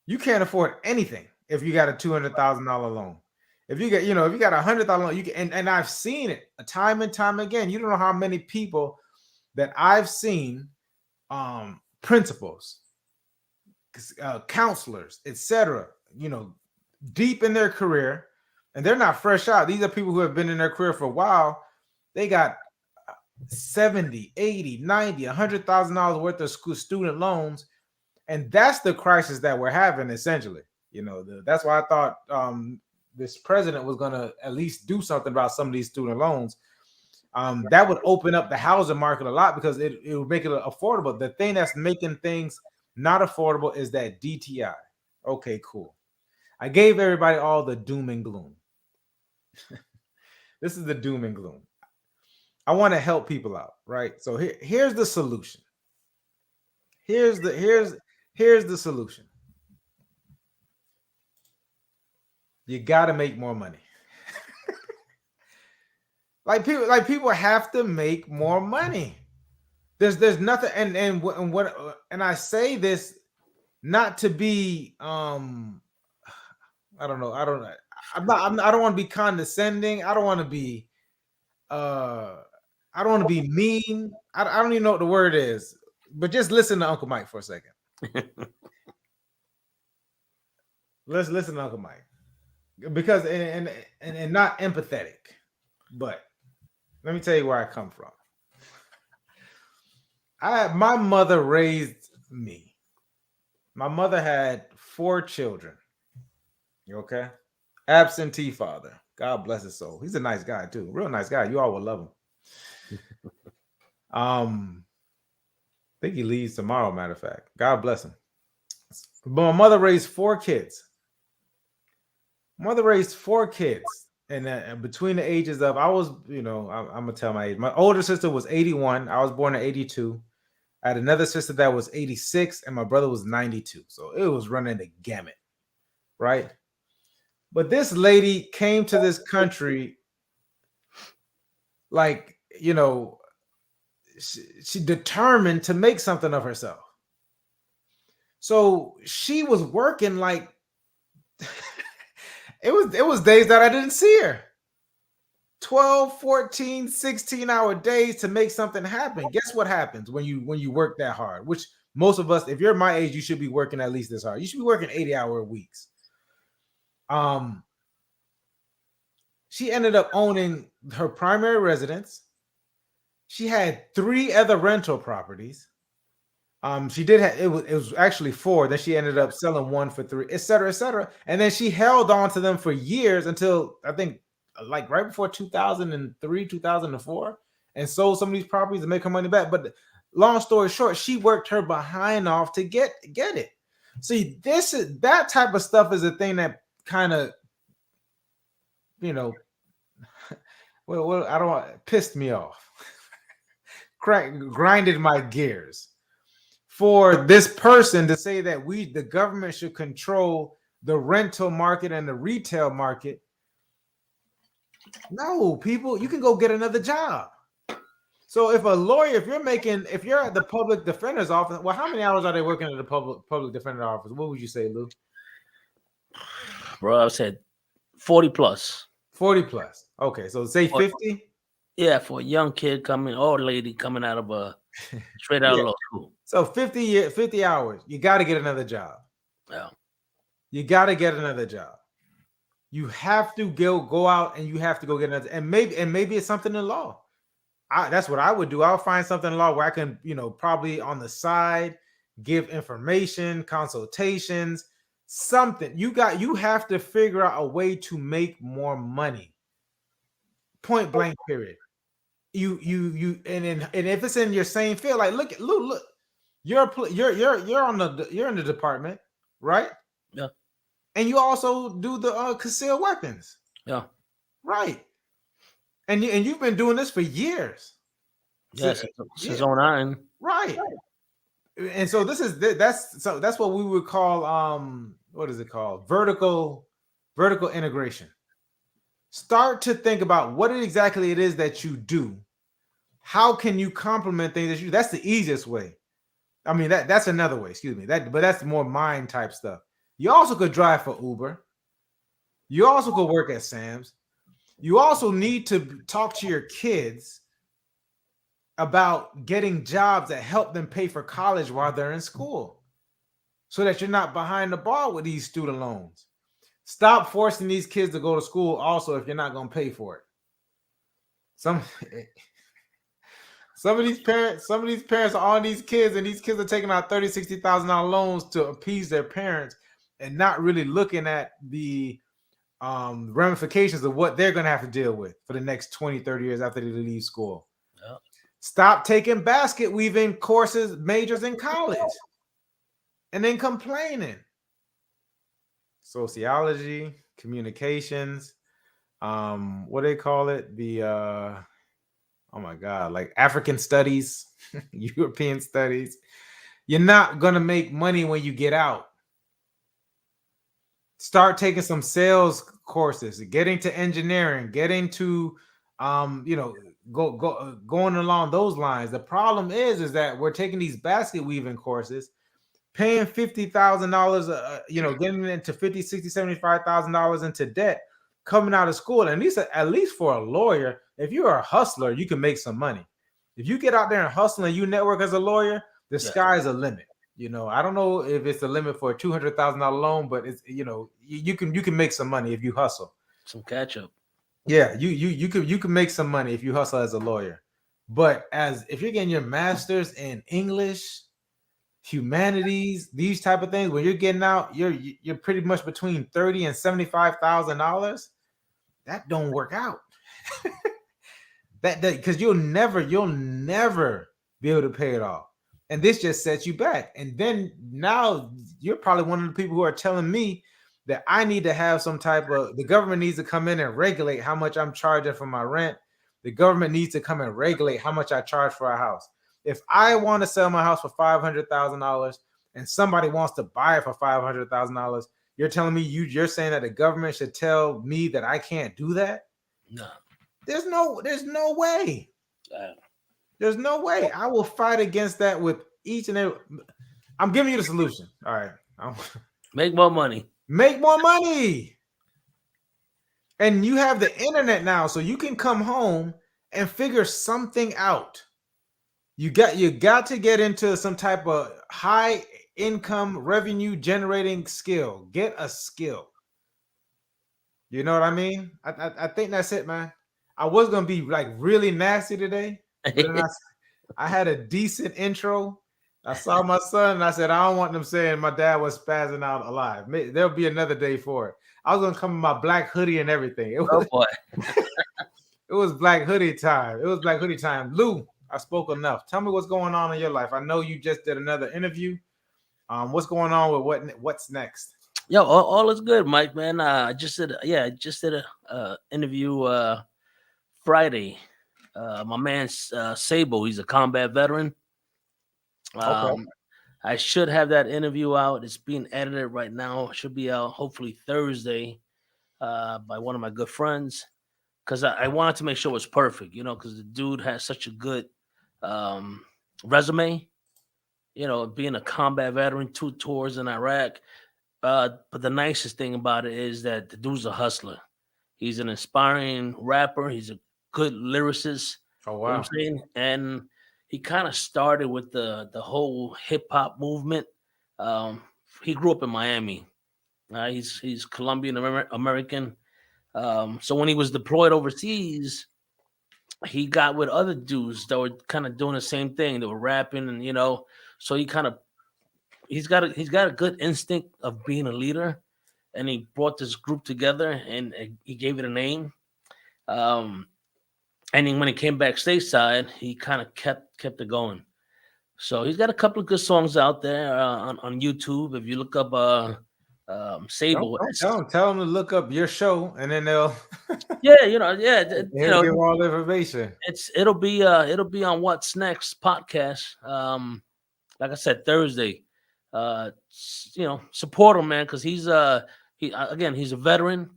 You can't afford anything if you got a $200,000 loan. If you got a $100,000 loan, you can, and I've seen it time and time again. You don't know how many people that I've seen, principals, counselors, etc., deep in their career, and they're not fresh out. These are people who have been in their career for a while. They got $70,000, $80,000, $90,000, $100,000 worth of student loans, And that's the crisis that we're having, essentially. That's why I thought this president was going to at least do something about some of these student loans. That would open up the housing market a lot because it would make it affordable. The thing that's making things not affordable is that DTI. Okay, cool. I gave everybody all the doom and gloom. This is the doom and gloom. I want to help people out, right? So here's the solution. Here's the solution. You got to make more money. People have to make more money. There's nothing, and I say this not to be I don't know. I don't want to be condescending. I don't want to be mean. I don't even know what the word is. But just listen to Uncle Mike for a second. Let's listen to Uncle Mike. Because and not empathetic. But let me tell you where I come from. My mother raised me. My mother had 4 children. You okay? Absentee father. God bless his soul. He's a nice guy too. Real nice guy. You all will love him. I think he leaves tomorrow, matter of fact. God bless him. But my mother raised 4 kids. And between the ages of, I'm going to tell my age. My older sister was 81. I was born in 82. I had another sister that was 86, and my brother was 92. So it was running the gamut, right? But this lady came to this country she determined to make something of herself. So she was working like it was days that I didn't see her. 12, 14, 16-hour days to make something happen. Guess what happens when you work that hard? Which most of us, if you're my age, you should be working at least this hard. You should be working 80-hour weeks. She ended up owning her primary residence. She had 3 other rental properties. She did have, it was actually 4. Then she ended up selling 1 for 3, et cetera. And then she held on to them for years until I think like right before 2003, 2004, and sold some of these properties to make her money back. But long story short, she worked her behind off to get it. See, that type of stuff is a thing that kind of, well, I don't want, pissed me off. Grinded my gears for this person to say that the government should control the rental market and the retail market. No, people, you can go get another job. So if a lawyer, if you're at the public defender's office, well, how many hours are they working at the public defender's office? What would you say, Lou? Bro, I said 40 plus. 40 plus. Okay, so say 50. Yeah, for a young kid or lady coming out of straight out of law school. So 50 hours. You got to get another job. Yeah. You got to get another job. You have to go out and you have to go get another. And maybe it's something in law. That's what I would do. I'll find something in law where I can, probably on the side give information, consultations, something. You have to figure out a way to make more money. Point blank, period. And if it's in your same field, like look, you're in the department, right? Yeah. And you also do the concealed weapons. Yeah. Right. And you've been doing this for years. Yes, since 09. Right. And so that's what we would call what is it called? Vertical integration. Start to think about what exactly it is that you do. How can you complement things that you do? That's the easiest way. I mean, that's another way, excuse me. But that's more mind type stuff. You also could drive for Uber. You also could work at Sam's. You also need to talk to your kids about getting jobs that help them pay for college while they're in school so that you're not behind the ball with these student loans. Stop forcing these kids to go to school also if you're not going to pay for it. Some of these parents are on these kids, and these kids are taking out $30,000-$60,000 loans to appease their parents, and not really looking at the ramifications of what they're going to have to deal with for the next 20-30 years after they leave school. Yeah. Stop taking basket weaving courses, majors in college, and then complaining. Sociology, communications, what do they call it? The oh my God, like African studies, European studies. You're not gonna make money when you get out. Start taking some sales courses, getting to engineering, getting to going along those lines. The problem is that we're taking these basket weaving courses, paying $50,000, getting into $50,000, $60,000, $75,000 into debt, coming out of school. And at least for a lawyer, if you're a hustler, you can make some money. If you get out there and hustle and you network as a lawyer, the sky is a limit. I don't know if it's the limit for a $200,000 loan, but it's you can make some money if you hustle. Some catch up. Yeah, you can make some money if you hustle as a lawyer. But if you're getting your master's in English, humanities, these type of things, when you're getting out, you're pretty much between $30,000 and $75,000. That don't work out. that because you'll never be able to pay it off. And this just sets you back. And then now you're probably one of the people who are telling me that I need to have the government needs to come in and regulate how much I'm charging for my rent. The government needs to come and regulate how much I charge for a house. If I want to sell my house for $500,000 and somebody wants to buy it for $500,000, you're telling me you're saying that the government should tell me that I can't do that? No. There's no way. There's no way. I will fight against that with each and every. I'm giving you the solution. All right. Make more money. Make more money. And you have the internet now, so you can come home and figure something out. You got to get into some type of high income revenue generating skill. Get a skill. You know what I mean? I think that's it, man. I was gonna be like really nasty today. I had a decent intro. I saw my son and I said, I don't want them saying my dad was spazzing out alive. There'll be another day for it. I was gonna come in my black hoodie and everything. It was black hoodie time. Lou, I spoke enough. Tell me what's going on in your life. I know you just did another interview. What's going on with what's next? Yo, all is good, Mike, man. I just did a interview Friday. My man Sabo, he's a combat veteran. Okay. I should have that interview out. It's being edited right now. It should be out hopefully Thursday by one of my good friends, because I wanted to make sure it was perfect, because the dude has such a good resume, being a combat veteran, 2 tours in Iraq. But the nicest thing about it is that the dude's a hustler. He's an inspiring rapper. He's a good lyricist. Oh, wow. You know what I'm saying? And he kind of started with the whole hip hop movement. He grew up in Miami. He's Colombian American. So when he was deployed overseas, he got with other dudes that were kind of doing the same thing. They were rapping, and so he's got a good instinct of being a leader, and he brought this group together and he gave it a name. And then when he came back stateside, he kind of kept it going. So he's got a couple of good songs out there on YouTube. If you look up Sable, tell them to look up your show, and then they'll give all the information. It'll be on What's Next podcast. Like I said, Thursday. Support him, man, because he's a veteran.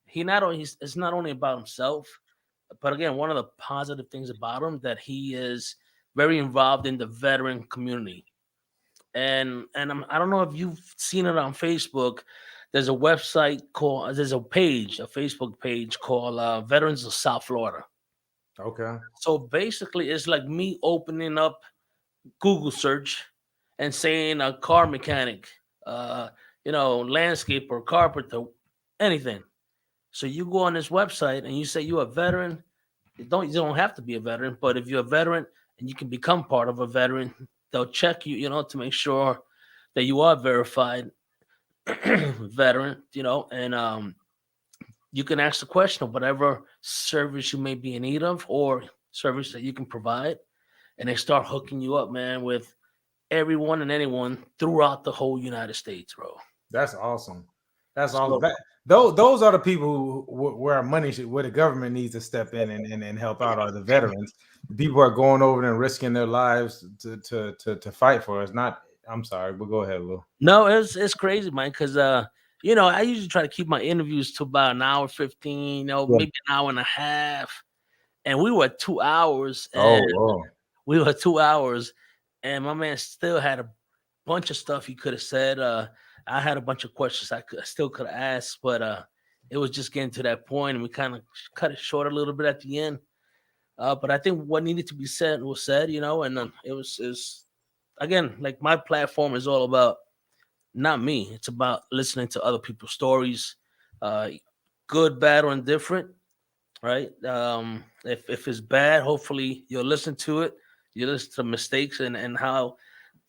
It's not only about himself, but again, one of the positive things about him that he is very involved in the veteran community. And I don't know if you've seen it on Facebook. There's a Facebook page called Veterans of South Florida. Okay. So basically, it's like me opening up Google search and saying a car mechanic, landscaper, carpenter, anything. So you go on this website and you say you're a veteran. You don't have to be a veteran, but if you're a veteran and and you can become part of a veteran. They'll check you, to make sure that you are verified veteran, and you can ask the question of whatever service you may be in need of or service that you can provide, and they start hooking you up, man, with everyone and anyone throughout the whole United States, bro. That's awesome. That's So, awesome. Those are the people where where the government needs to step in and help out are the veterans. The people who are going over there and risking their lives to fight for us. Not, I'm sorry, but go ahead, Lou. no, it's crazy, man, because I usually try to keep my interviews to about an hour 15, Yeah. maybe an hour and a half. And we were 2 hours, Oh, and oh. we were 2 hours, and my man still had a bunch of stuff he could have said. I had a bunch of questions I still could have asked, but it was just getting to that point, and we kind of cut it short a little bit at the end. But I think what needed to be said was said, and it was again, like, my platform is all about not me. It's about listening to other people's stories, good, bad, or indifferent. Right? If it's bad, hopefully you'll listen to it. You listen to the mistakes and how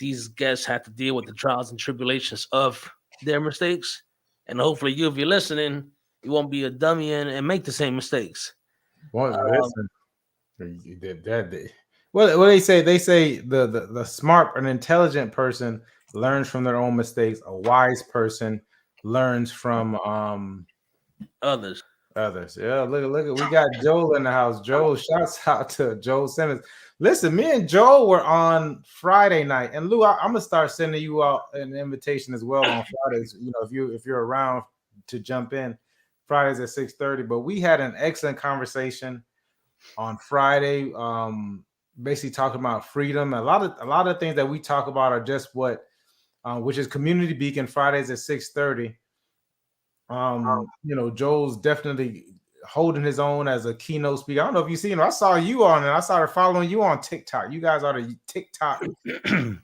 these guests had to deal with the trials and tribulations of their mistakes. And hopefully you, if you're listening, you won't be a dummy and make the same mistakes. Well, listen. Well, they say the smart and intelligent person learns from their own mistakes. A wise person learns from Others. Yeah, look. We got Joel in the house. Joel, shouts out to Joel Simmons. Listen, me and Joel were on Friday night, and Lou, I'm gonna start sending you out an invitation as well on Fridays. If you're around to jump in, Fridays at 6:30. But we had an excellent conversation on Friday. Basically talking about freedom. A lot of things that we talk about are just which is Community Beacon Fridays at 6:30. Joel's definitely holding his own as a keynote speaker. I don't know if you seen him. I saw you on, and I started following you on TikTok. You guys are the TikTok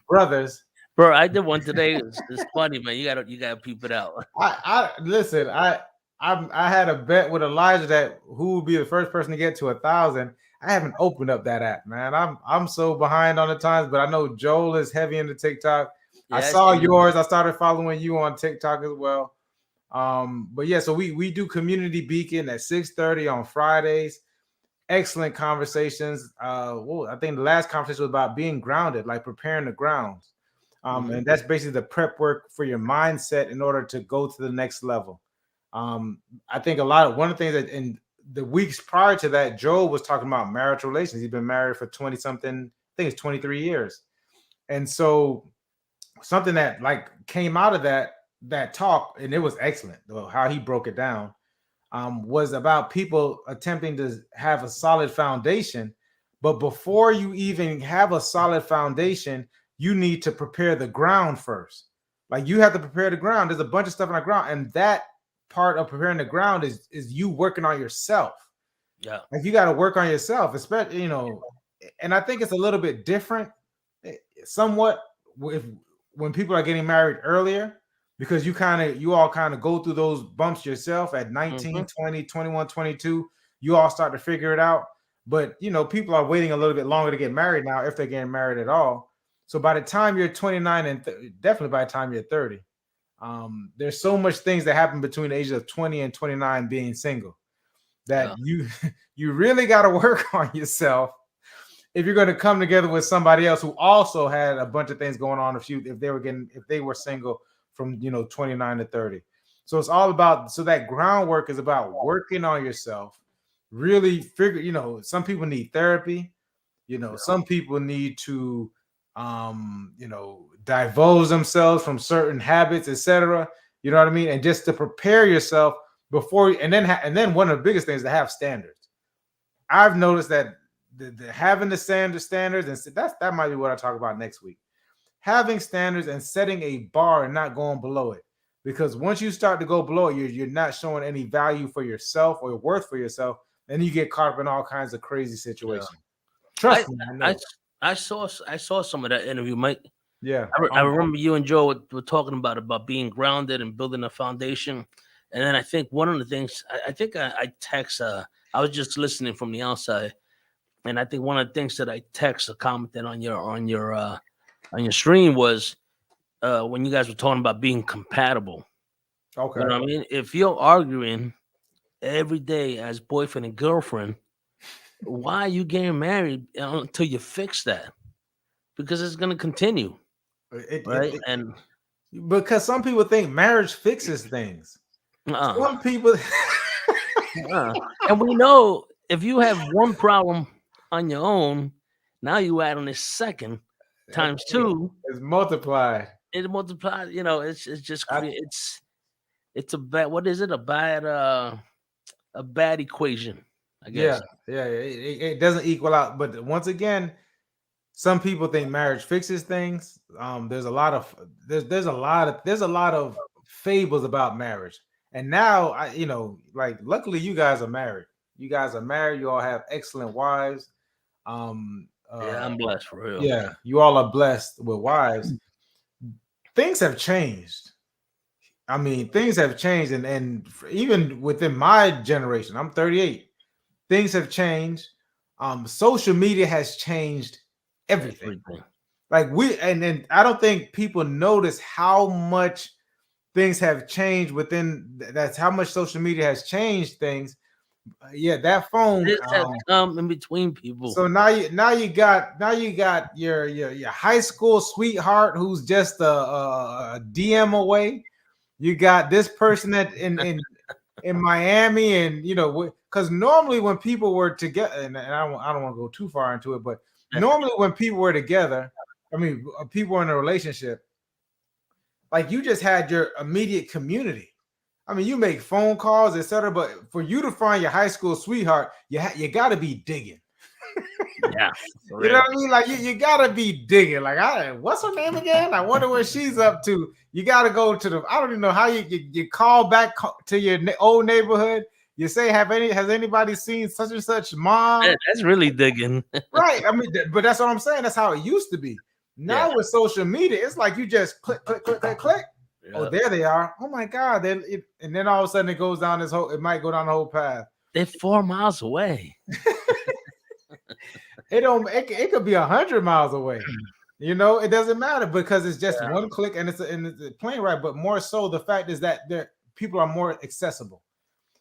brothers. Bro, I did one today. It's funny, man. You gotta peep it out. I listen. I had a bet with Elijah that who would be the first person to get to 1,000. I haven't opened up that app, man. I'm so behind on the times, but I know Joel is heavy into TikTok. Yeah, I saw yours. I started following you on TikTok as well. But yeah, so we do Community Beacon at 6:30 on Fridays. Excellent conversations. I think the last conversation was about being grounded, like preparing the grounds. And that's basically the prep work for your mindset in order to go to the next level. I think one of the things that in the weeks prior to that, Joel was talking about marital relations. He's been married for 20 something, I think it's 23 years. And so something that like came out of that talk, and it was excellent how he broke it down, was about people attempting to have a solid foundation. But before you even have a solid foundation, you need to prepare the ground first. Like, you have to prepare the ground. There's a bunch of stuff on the ground, and that part of preparing the ground is you working on yourself. Yeah, like, you got to work on yourself, especially and I think it's a little bit different somewhat when people are getting married earlier, because you all kind of go through those bumps yourself at 19, 20, 21, 22. You all start to figure it out. But people are waiting a little bit longer to get married now, if they're getting married at all. So by the time you're 29 and definitely by the time you're 30, there's so much things that happen between the ages of 20 and 29 being single that you really got to work on yourself if you're going to come together with somebody else who also had a bunch of things going on if they were single from 29 to 30. So it's all about, so that groundwork is about working on yourself, really figure, some people need therapy, some people need to divulge themselves from certain habits, etc. You know what I mean? And just to prepare yourself before, and then one of the biggest things is to have standards. I've noticed that having the standards, and that might be what I talk about next week. Having standards and setting a bar and not going below it. Because once you start to go below it, you're not showing any value for yourself or worth for yourself, and you get caught up in all kinds of crazy situations. Trust me, I saw some of that interview, Mike. Yeah, I remember you and Joe were talking about being grounded and building a foundation. And then I think one of the things I text. I was just listening from the outside. And I think one of the things that I text or commented on your stream was when you guys were talking about being compatible. Okay. You know what I mean? If you're arguing every day as boyfriend and girlfriend, why are you getting married until you fix that? Because it's going to continue, right? And because some people think marriage fixes things. Some people and we know if you have one problem on your own, now you add on this second times two, it's multiplied. it multiplies. You know, it's just it's a bad. What is it? A bad equation, I guess. Yeah. It doesn't equal out. But once again, some people think marriage fixes things. There's a lot of fables about marriage. And now luckily you guys are married. You all have excellent wives. Yeah, I'm blessed for real. Yeah, you all are blessed with wives. Things have changed. I mean, things have changed, and even within my generation, I'm 38. Things have changed. Social media has changed everything. Like and I don't think people notice how much things have changed within. That's how much social media has changed things. Yeah, that phone this has come in between people. So now you got your high school sweetheart who's just a DM away. You got this person that in Miami, and because normally when people were together, and I don't want to go too far into it, but normally when people were together, I mean, people were in a relationship, like you just had your immediate community. I mean, you make phone calls, etc. But for you to find your high school sweetheart, you got to be digging. Yeah, you know what I mean? Like you got to be digging. Like, what's her name again? I wonder what she's up to. You got to go to I don't even know how you call back to your old neighborhood. You say, has anybody seen such and such mom? That's really digging, right? I mean, but that's what I'm saying. That's how it used to be. Now with social media, it's like you just click. Yep. Oh, there they are. Oh my God. And then all of a sudden it goes down it might go down the whole path. They're 4 miles away. It could be 100 miles away. It doesn't matter because it's just one click and it's playing right. But more so, the fact is that people are more accessible.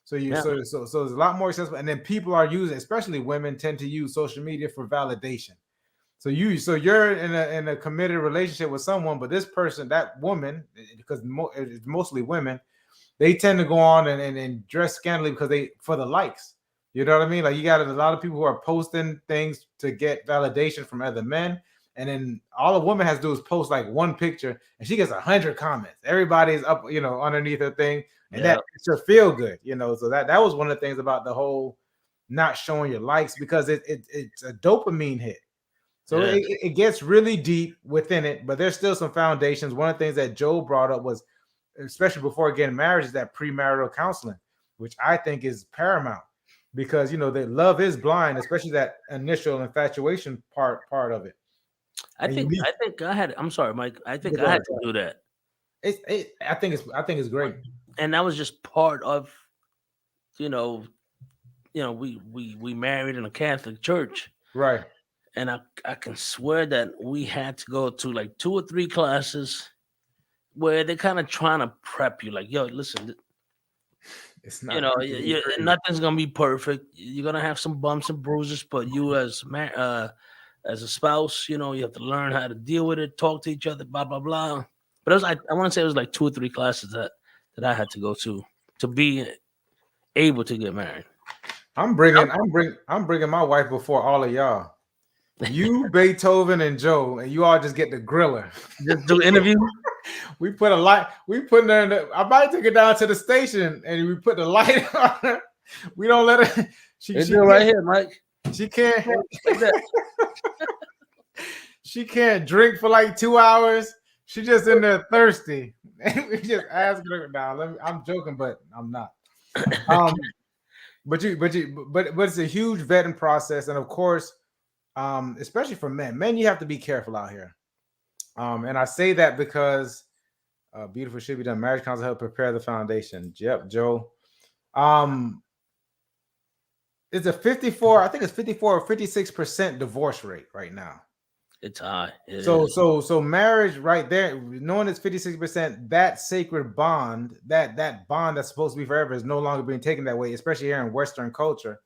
So so it's a lot more accessible. And then people are using, especially women tend to use social media for validation. So you're in a committed relationship with someone, but this person, that woman, because it's mostly women, they tend to go on and dress scantily because for the likes. You know what I mean? Like you got a lot of people who are posting things to get validation from other men, and then all a woman has to do is post like one picture, and she gets 100 comments. Everybody's up, underneath her thing, and that makes her feel good. So that was one of the things about the whole not showing your likes, because it's a dopamine hit. So it gets really deep within it, but there's still some foundations. One of the things that Joe brought up was, especially before getting married, is that premarital counseling, which I think is paramount, because the love is blind, especially that initial infatuation part of it. I think I had. I'm sorry, Mike. I think I had to do that. I think it's great, and that was just part of, we married in a Catholic church, right? And I can swear that we had to go to like 2 or 3 classes where they're kind of trying to prep you, like, yo, listen, it's not, nothing's gonna be perfect. You're gonna have some bumps and bruises, but you as a spouse, you have to learn how to deal with it, talk to each other, blah blah blah. But it was I want to say it was like 2 or 3 classes that I had to go to be able to get married. I'm bringing my wife before all of y'all. You, Beethoven, and Joe, and you all just get the griller. Just do interview. We put a light. We put her in I might take her down to the station, and we put the light on her. We don't let her. She right here, Mike. She can't. She can't drink for like 2 hours. She just in there thirsty. We just ask her now. I'm joking, but I'm not. But it's a huge vetting process, and of course, especially for men, you have to be careful out here. And I say that because beautiful should be done. Marriage counsel help prepare the foundation. Yep, Joe. it's a 54. I think it's 54 or 56% divorce rate right now. It's high. It So is. so marriage right there, knowing it's 56%, that sacred bond, that bond that's supposed to be forever is no longer being taken that way, especially here in Western culture.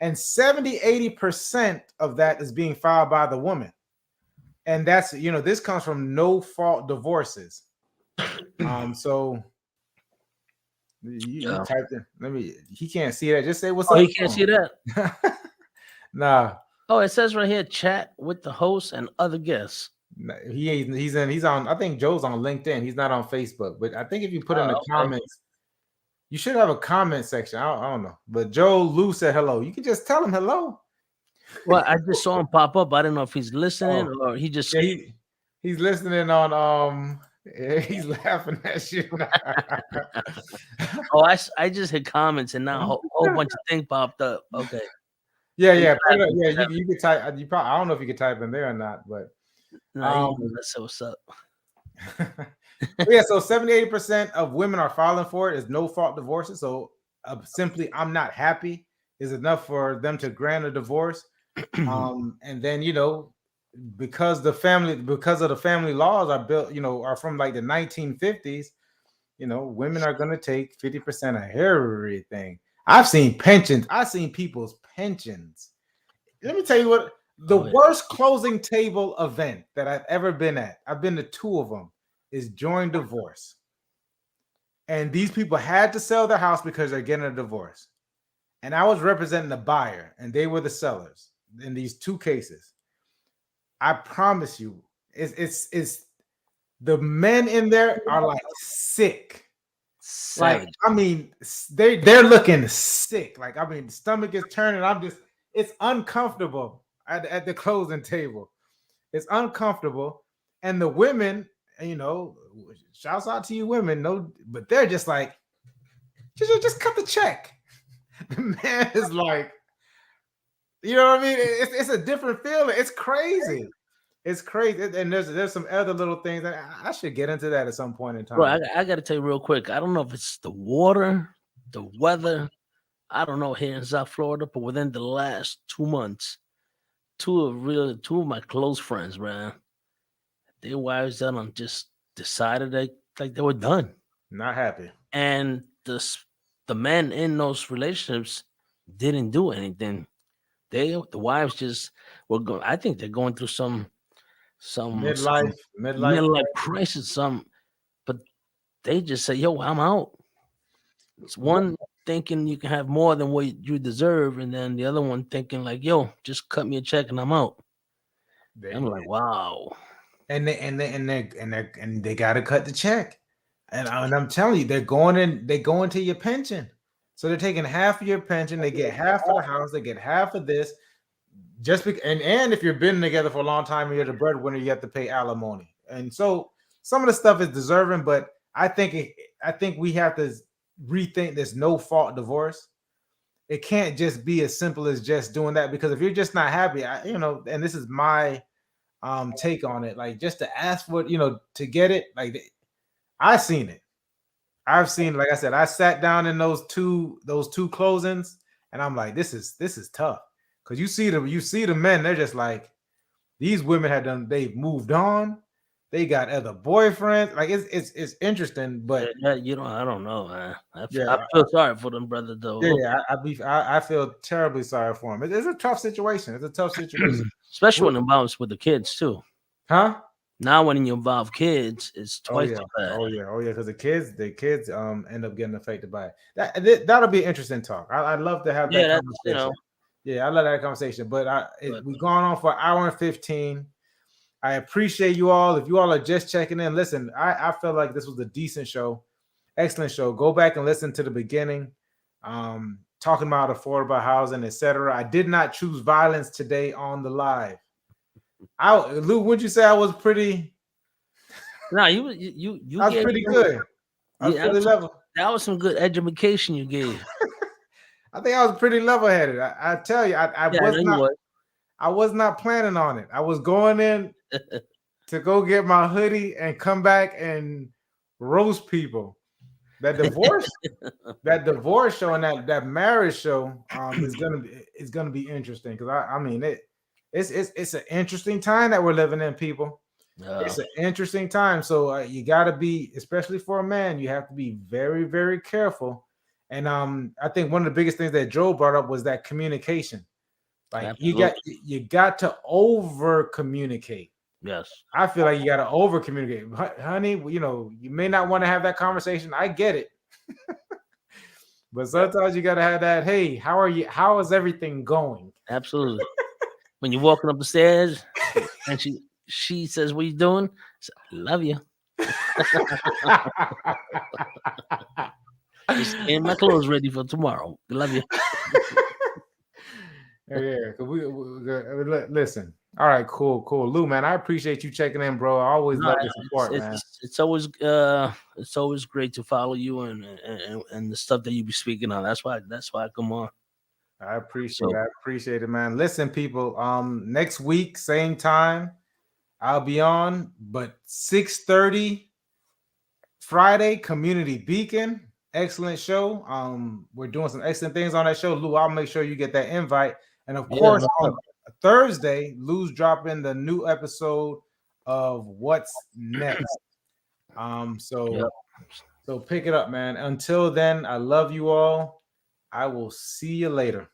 And 70-80% of that is being filed by the woman. And that's, this comes from no fault divorces. So you Yeah. typed in. He can't see that. Just say what's Oh, up. you can't see that? Nah. Oh, it says right here, chat with the host and other guests. He's on. I think Joe's on LinkedIn. He's not on Facebook, but I think if you put in the comments, you should have a comment section. I don't know, but Joe Lou said hello. You can just tell him hello. Well, I just saw him pop up. I don't know if he's listening or he just. Yeah, he's listening on. He's laughing at you. Oh, I just hit comments and now a whole bunch of things popped up. Okay. Yeah. You could type. You probably. I don't know if you could type in there or not, but. No, let's see what's up. Yeah, so 78% of women are filing for it is no fault divorces. So simply, I'm not happy is enough for them to grant a divorce. And then because of the family laws are built, are from like the 1950s. Women are going to take 50% of everything. I've seen pensions. I've seen people's pensions. Let me tell you what. The worst closing table event that I've ever been at, I've been to 2 of them, is joint divorce. And these people had to sell their house because they're getting a divorce. And I was representing the buyer, and they were the sellers in these 2 cases. I promise you, it's the men in there are like sick. Like, I mean, they're looking sick. Like, I mean, the stomach is turning. It's uncomfortable. At the closing table, it's uncomfortable, and the women, shouts out to you women, but they're just like, just cut the check. The man is like, you know what I mean? It's a different feeling. It's crazy. It's crazy, and there's some other little things that I should get into that at some point in time. Bro, I got to tell you real quick. I don't know if it's the water, the weather. I don't know here in South Florida, but within the last 2 months. 2 of my close friends, man, their wives done just decided they were done. Not happy. And the men in those relationships didn't do anything. The wives just were going. I think they're going through some midlife crisis. But they just say, "Yo, I'm out." It's one thinking you can have more than what you deserve, and then the other one thinking like, "Yo, just cut me a check and I'm out." I'm like, wow. And they gotta cut the check, and I'm telling you, they're going into your pension, so they're taking half of your pension. They get half of the house. They get half of this. And if you've been together for a long time and you're the breadwinner, you have to pay alimony. And so some of the stuff is deserving, but I think we have to rethink this no fault divorce. It can't just be as simple as just doing that, because if you're just not happy, and this is my take on it, like, just to ask for it, to get it, like, I've seen, like I said, I sat down in those two closings, and I'm like, this is tough, because you see the men, they're just like, these women they've moved on. They got other boyfriends. Like, it's interesting, but I don't know, man. I feel sorry for them, brother. Though. Yeah, I feel terribly sorry for them. It's a tough situation. Especially when it involves with the kids too. Huh? Now, when you involve kids, it's twice as bad. Oh yeah, because the kids end up getting affected by it. That'll be an interesting talk. I'd love to have that conversation. Yeah, I love that conversation. But we've gone on for 1 hour and 15. I appreciate you all. If you all are just checking in, listen, I felt like this was a decent show, excellent show. Go back and listen to the beginning, talking about affordable housing, etc. I did not choose violence today on the live. Lou, would you say I was pretty? No, you I was pretty good. I was pretty level. That was some good education you gave. I think I was pretty level-headed. I tell you, I was not planning on it. I was going in to go get my hoodie and come back and roast people. That divorce show and that marriage show is gonna be interesting because I mean it's an interesting time that we're living in, people. It's an interesting time, so you got to be, especially for a man, you have to be very, very careful. And I think one of the biggest things that Joe brought up was that communication. Like Absolutely. you got to over communicate. Yes. I feel like you got to over communicate, honey. You know, you may not want to have that conversation. I get it, but sometimes you got to have that. Hey, how are you? How is everything going? Absolutely. When you're walking up the stairs and she says, "What you doing?" Say, "Love you." Just getting my clothes ready for tomorrow. Love you. Yeah, listen. All right, cool. Lou, man, I appreciate you checking in, bro. I always love your support, man. It's always great to follow you and the stuff that you be speaking on. That's why I come on. I appreciate it, man. Listen, people, next week, same time, I'll be on, but 6:30 Friday, Community Beacon. Excellent show. We're doing some excellent things on that show. Lou, I'll make sure you get that invite. And of course, on Thursday, Lou's dropping the new episode of What's Next. So pick it up, man. Until then, I love you all. I will see you later.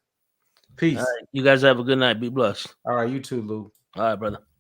Peace. All right, you guys have a good night. Be blessed. All right, you too, Lou. All right, brother.